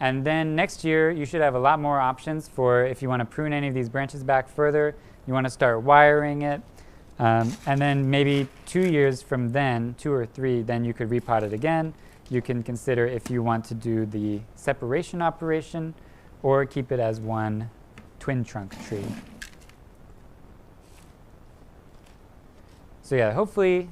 And then next year, you should have a lot more options for if you want to prune any of these branches back further, you want to start wiring it. And then maybe 2 years from then, 2 or 3, then you could repot it again. You can consider if you want to do the separation operation or keep it as one twin trunk tree. So yeah, hopefully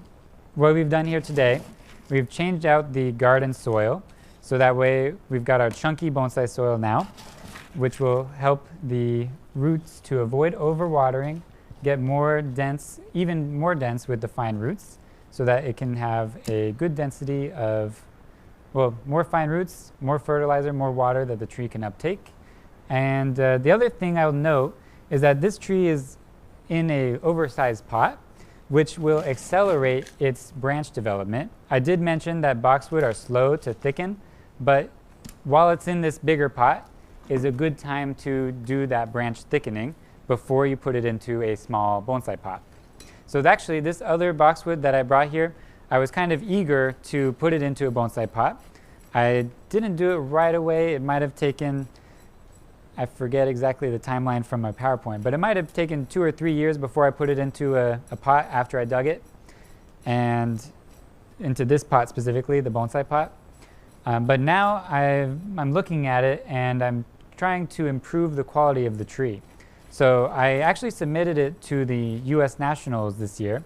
what we've done here today, we've changed out the garden soil. So that way we've got our chunky bonsai soil now, which will help the roots to avoid overwatering, get more dense, even more dense with the fine roots, so that it can have a good density of, well, more fine roots, more fertilizer, more water that the tree can uptake. And the other thing I'll note is that this tree is in an oversized pot, which will accelerate its branch development. I did mention that boxwood are slow to thicken, but while it's in this bigger pot is a good time to do that branch thickening before you put it into a small bonsai pot. So actually this other boxwood that I brought here, I was kind of eager to put it into a bonsai pot. I didn't do it right away. It might have taken, I forget exactly the timeline from my PowerPoint, but it might have taken 2 or 3 years before I put it into a pot after I dug it, and into this pot specifically, the bonsai pot. But now I'm looking at it and I'm trying to improve the quality of the tree. So I actually submitted it to the US Nationals this year,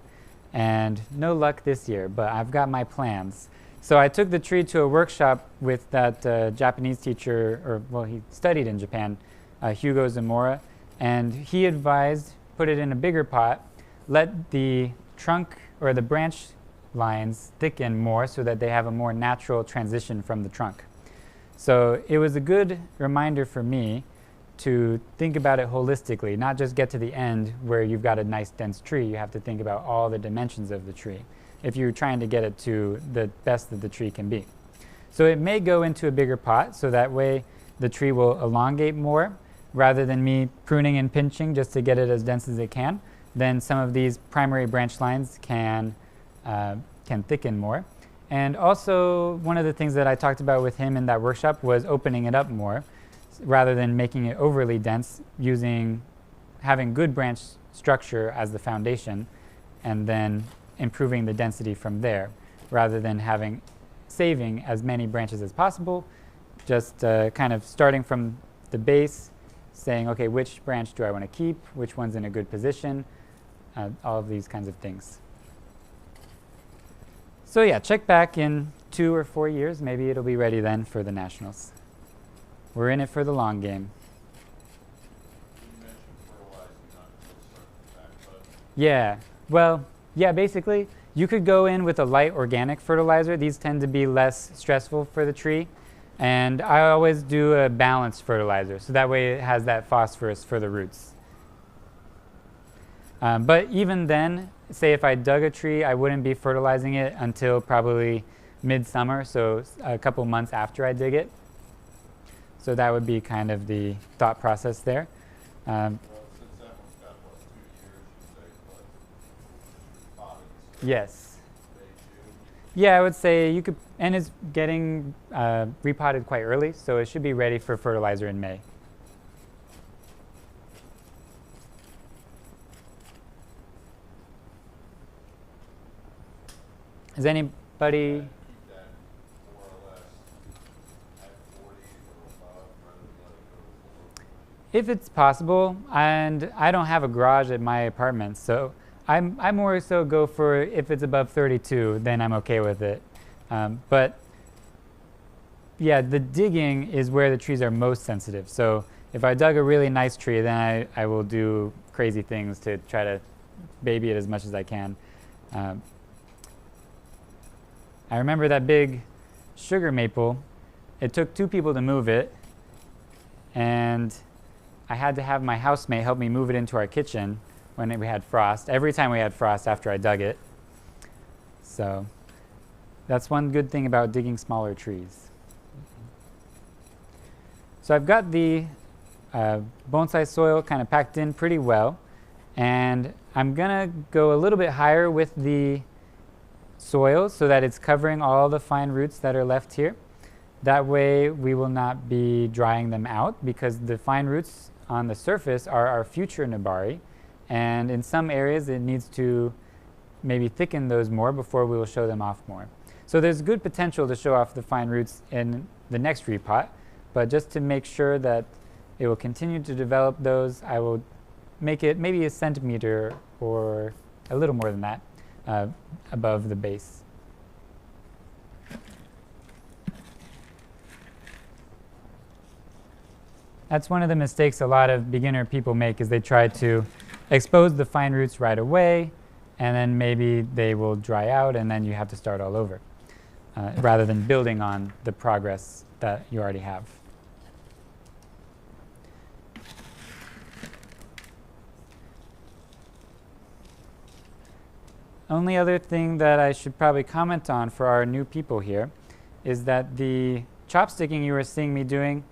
and no luck this year, but I've got my plans. So I took the tree to a workshop with that Japanese teacher, or well, he studied in Japan, Hugo Zamora, and he advised put it in a bigger pot, let the trunk or the branch lines thicken more so that they have a more natural transition from the trunk. So it was a good reminder for me to think about it holistically, not just get to the end where you've got a nice dense tree. You have to think about all the dimensions of the tree if you're trying to get it to the best that the tree can be. So it may go into a bigger pot, so that way the tree will elongate more rather than me pruning and pinching just to get it as dense as it can. Then some of these primary branch lines can thicken more. And also one of the things that I talked about with him in that workshop was opening it up more rather than making it overly dense, having good branch structure as the foundation and then improving the density from there rather than saving as many branches as possible, just kind of starting from the base, saying, okay, which branch do I want to keep, which one's in a good position, all of these kinds of things. So yeah, check back in 2 or 4 years. Maybe it'll be ready then for the Nationals. We're in it for the long game. You mentioned fertilizing not until start back, but Yeah, well, yeah, basically, you could go in with a light organic fertilizer. These tend to be less stressful for the tree. And I always do a balanced fertilizer, so that way it has that phosphorus for the roots. But even then, say if I dug a tree, I wouldn't be fertilizing it until probably midsummer, so a couple months after I dig it. So that would be kind of the thought process there. well, since that one's got, what, 2 years, you say, but potting Yes. May, June? Yeah, I would say you could, and it's getting repotted quite early, so it should be ready for fertilizer in May. Is anybody? Keep that more or less at 40 or above rather than let it go below. If it's possible, and I don't have a garage at my apartment, so I more so go for if it's above 32, then I'm okay with it. But yeah, the digging is where the trees are most sensitive. So if I dug a really nice tree, then I will do crazy things to try to baby it as much as I can. I remember that big sugar maple. it took 2 people to move it, and I had to have my housemate help me move it into our kitchen when we had frost. Every time we had frost after I dug it. So that's one good thing about digging smaller trees. So I've got the bonsai soil kind of packed in pretty well, and I'm gonna go a little bit higher with the soil so that it's covering all the fine roots that are left here. That way we will not be drying them out, because the fine roots on the surface are our future nabari, and in some areas it needs to maybe thicken those more before we will show them off more. So there's good potential to show off the fine roots in the next repot, but just to make sure that it will continue to develop those, I will make it maybe a centimeter or a little more than that above the base. That's one of the mistakes a lot of beginner people make, is they try to expose the fine roots right away, and then maybe they will dry out, and then you have to start all over, rather than building on the progress that you already have. Only other thing that I should probably comment on for our new people here is that the chopsticking you were seeing me doing,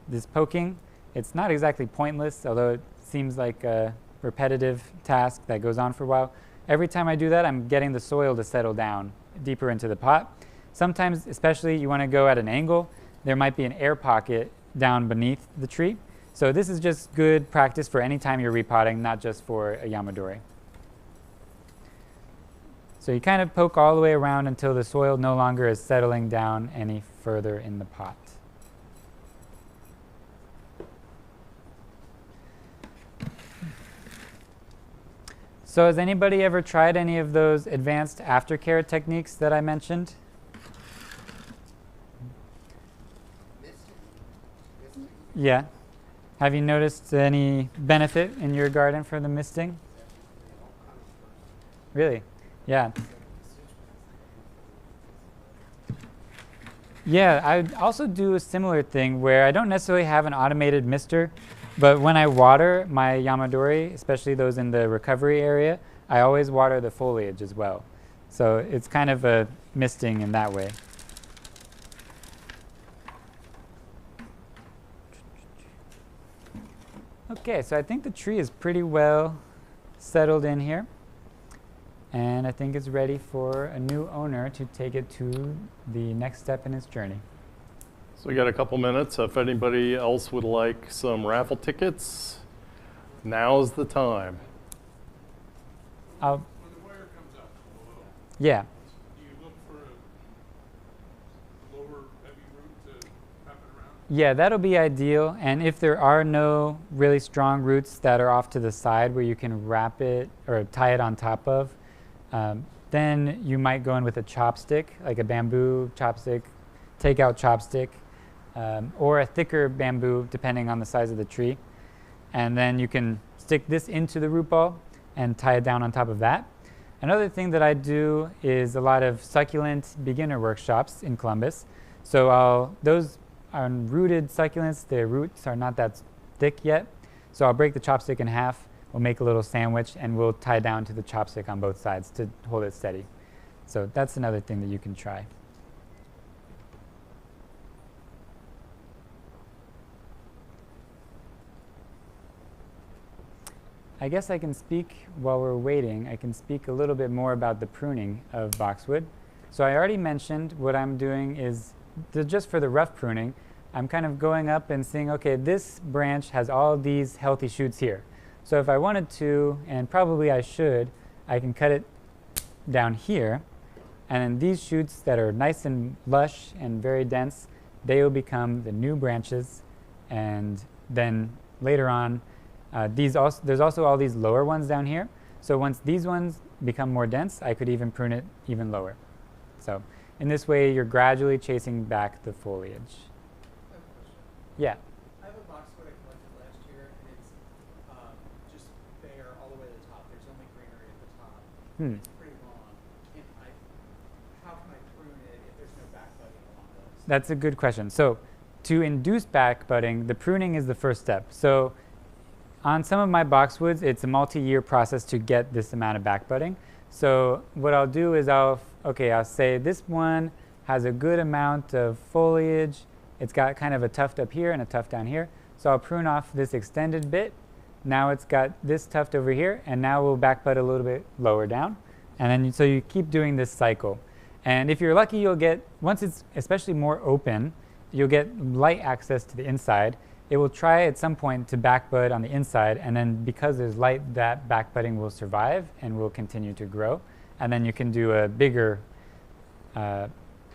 this poking, it's not exactly pointless, although it seems like a repetitive task that goes on for a while. Every time I do that, I'm getting the soil to settle down deeper into the pot. Sometimes, especially, you want to go at an angle. There might be an air pocket down beneath the tree. So this is just good practice for any time you're repotting, not just for a yamadori. So you kind of poke all the way around until the soil no longer is settling down any further in the pot. So has anybody ever tried any of those advanced aftercare techniques that I mentioned? Yeah. Have you noticed any benefit in your garden from the misting? Really? Yeah. Yeah, I also do a similar thing where I don't necessarily have an automated mister, but when I water my yamadori, especially those in the recovery area, I always water the foliage as well. So it's kind of a misting in that way. Okay, so I think the tree is pretty well settled in here. And I think it's ready for a new owner to take it to the next step in its journey. So we got a couple minutes. If anybody else would like some raffle tickets, now's the time. When the wire comes out below, Yeah. do you look for a lower heavy root to wrap it around? Yeah, that'll be ideal. And if there are no really strong roots that are off to the side where you can wrap it or tie it on top of, then you might go in with a chopstick, like a bamboo chopstick, takeout chopstick, or a thicker bamboo, depending on the size of the tree. And then you can stick this into the root ball and tie it down on top of that. Another thing that I do is a lot of succulent beginner workshops in Columbus. So those are rooted succulents. The roots are not that thick yet. So I'll break the chopstick in half. We'll make a little sandwich, and we'll tie down to the chopstick on both sides to hold it steady. So that's another thing that you can try. I guess I can speak, while we're waiting, I can speak a little bit more about the pruning of boxwood. So I already mentioned what I'm doing is, just for the rough pruning, I'm kind of going up and seeing, okay, this branch has all these healthy shoots here. So if I wanted to, and probably I should, I can cut it down here, and then these shoots that are nice and lush and very dense, they will become the new branches, and then later on, there's also all these lower ones down here. So once these ones become more dense, I could even prune it even lower. So in this way, you're gradually chasing back the foliage. I have a question. Yeah. I have a boxwood I collected last year, and it's just bare all the way to the top. There's only greenery at the top. It's pretty long. How can I prune it if there's no back budding along those? That's a good question. So to induce back budding, the pruning is the first step. So on some of my boxwoods, it's a multi-year process to get this amount of back budding. So what I'll do is I'll say this one has a good amount of foliage. It's got kind of a tuft up here and a tuft down here. So I'll prune off this extended bit. Now it's got this tuft over here, and now we'll back bud a little bit lower down. And then so you keep doing this cycle. And if you're lucky, you'll get, once it's especially more open, you'll get light access to the inside. It will try at some point to back bud on the inside, and then because there's light, that back budding will survive and will continue to grow. And then you can do a bigger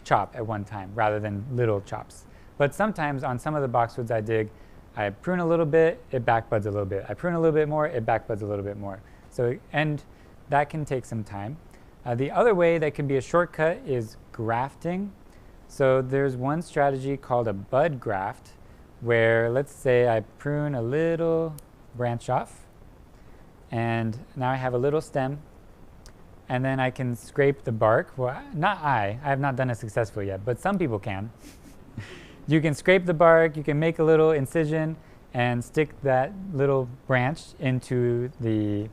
chop at one time rather than little chops. But sometimes on some of the boxwoods I dig, I prune a little bit, it back buds a little bit. I prune a little bit more, it back buds a little bit more. So, and that can take some time. The other way that can be a shortcut is grafting. So there's one strategy called a bud graft, where let's say I prune a little branch off, and now I have a little stem, and then I can scrape the bark. Well, not I have not done it successfully yet, but some people can. You can scrape the bark, you can make a little incision and stick that little branch into the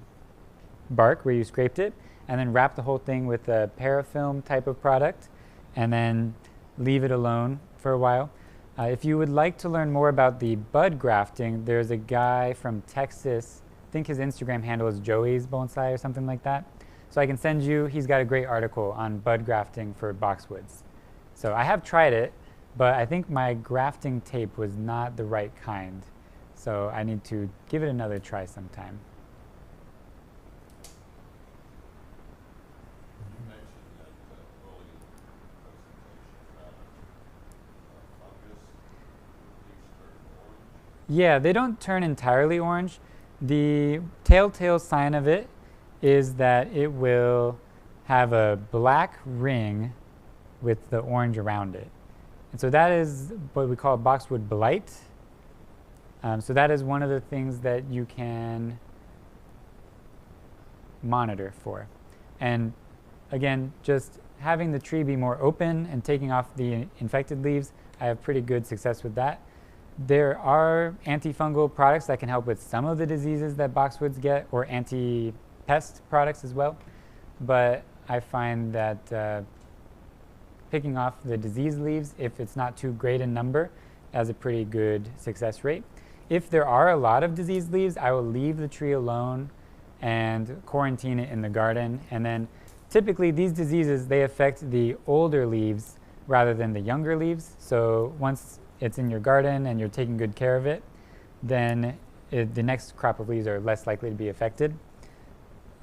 bark where you scraped it, and then wrap the whole thing with a parafilm type of product, and then leave it alone for a while. If you would like to learn more about the bud grafting, there's a guy from Texas, I think his Instagram handle is Joey's Bonsai or something like that. So I can send you, he's got a great article on bud grafting for boxwoods. So I have tried it, but I think my grafting tape was not the right kind. So I need to give it another try sometime. You mentioned that early in the presentation that fungus leaves turn orange. Yeah, they don't turn entirely orange. The telltale sign of it is that it will have a black ring with the orange around it. And so that is what we call boxwood blight. So that is one of the things that you can monitor for. And again, just having the tree be more open and taking off the infected leaves, I have pretty good success with that. There are antifungal products that can help with some of the diseases that boxwoods get, or anti-pest products as well. But I find that picking off the diseased leaves, if it's not too great in number, has a pretty good success rate. If there are a lot of diseased leaves, I will leave the tree alone and quarantine it in the garden. And then typically these diseases, they affect the older leaves rather than the younger leaves. So once it's in your garden and you're taking good care of it, then the next crop of leaves are less likely to be affected.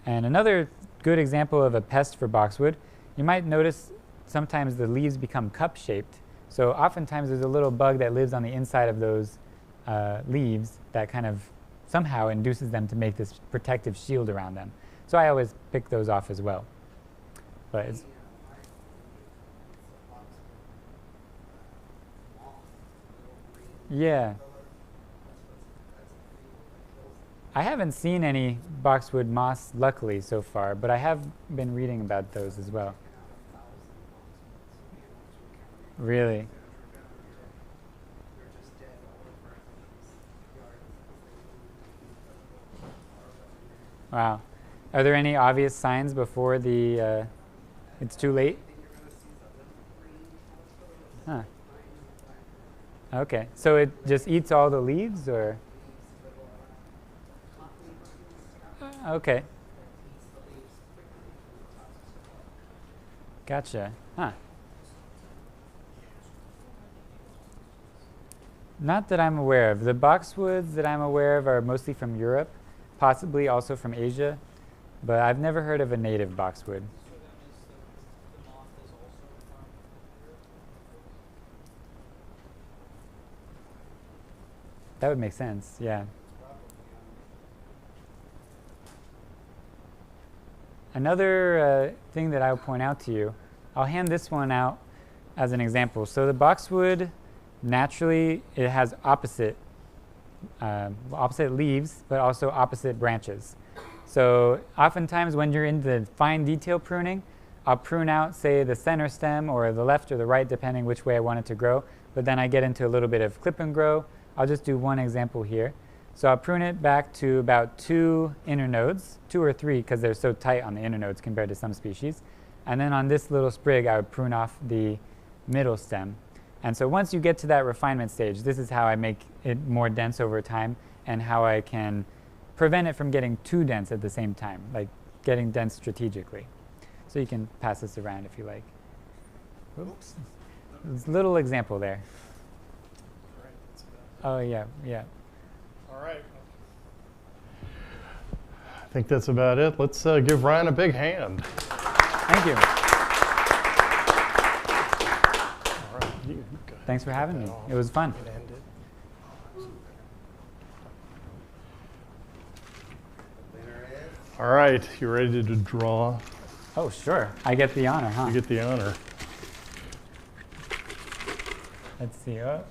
And another good example of a pest for boxwood, you might notice sometimes the leaves become cup-shaped. So oftentimes there's a little bug that lives on the inside of those leaves that kind of somehow induces them to make this protective shield around them. So I always pick those off as well. But it's yeah. I haven't seen any boxwood moss, luckily, so far, but I have been reading about those as well. Really? Wow. Are there any obvious signs before the it's too late? Huh. Okay. So it just eats all the leaves, or? Okay. Gotcha. Huh. Not that I'm aware of. The boxwoods that I'm aware of are mostly from Europe, possibly also from Asia, but I've never heard of a native boxwood. So that means the moth is also from Europe? That would make sense, yeah. Another thing that I'll point out to you, I'll hand this one out as an example. So the boxwood, naturally, it has opposite leaves, but also opposite branches. So oftentimes when you're in the fine detail pruning, I'll prune out, say, the center stem or the left or the right, depending which way I want it to grow. But then I get into a little bit of clip and grow. I'll just do one example here. So I'll prune it back to about 2 inner nodes, 2 or 3, because they're so tight on the inner nodes compared to some species. And then on this little sprig, I would prune off the middle stem. And so once you get to that refinement stage, this is how I make it more dense over time and how I can prevent it from getting too dense at the same time, like getting dense strategically. So you can pass this around if you like. Oops. There's a little example there. All right, that's about Oh, yeah, yeah. All right. I think that's about it. Let's give Ryan a big hand. Thank you. All right, you go ahead. Thanks for having Cut me. that off. It was fun. You can end it. Winner is? All right, you ready to draw? Oh, sure. I get the honor, huh? You get the honor. Let's see. Oh.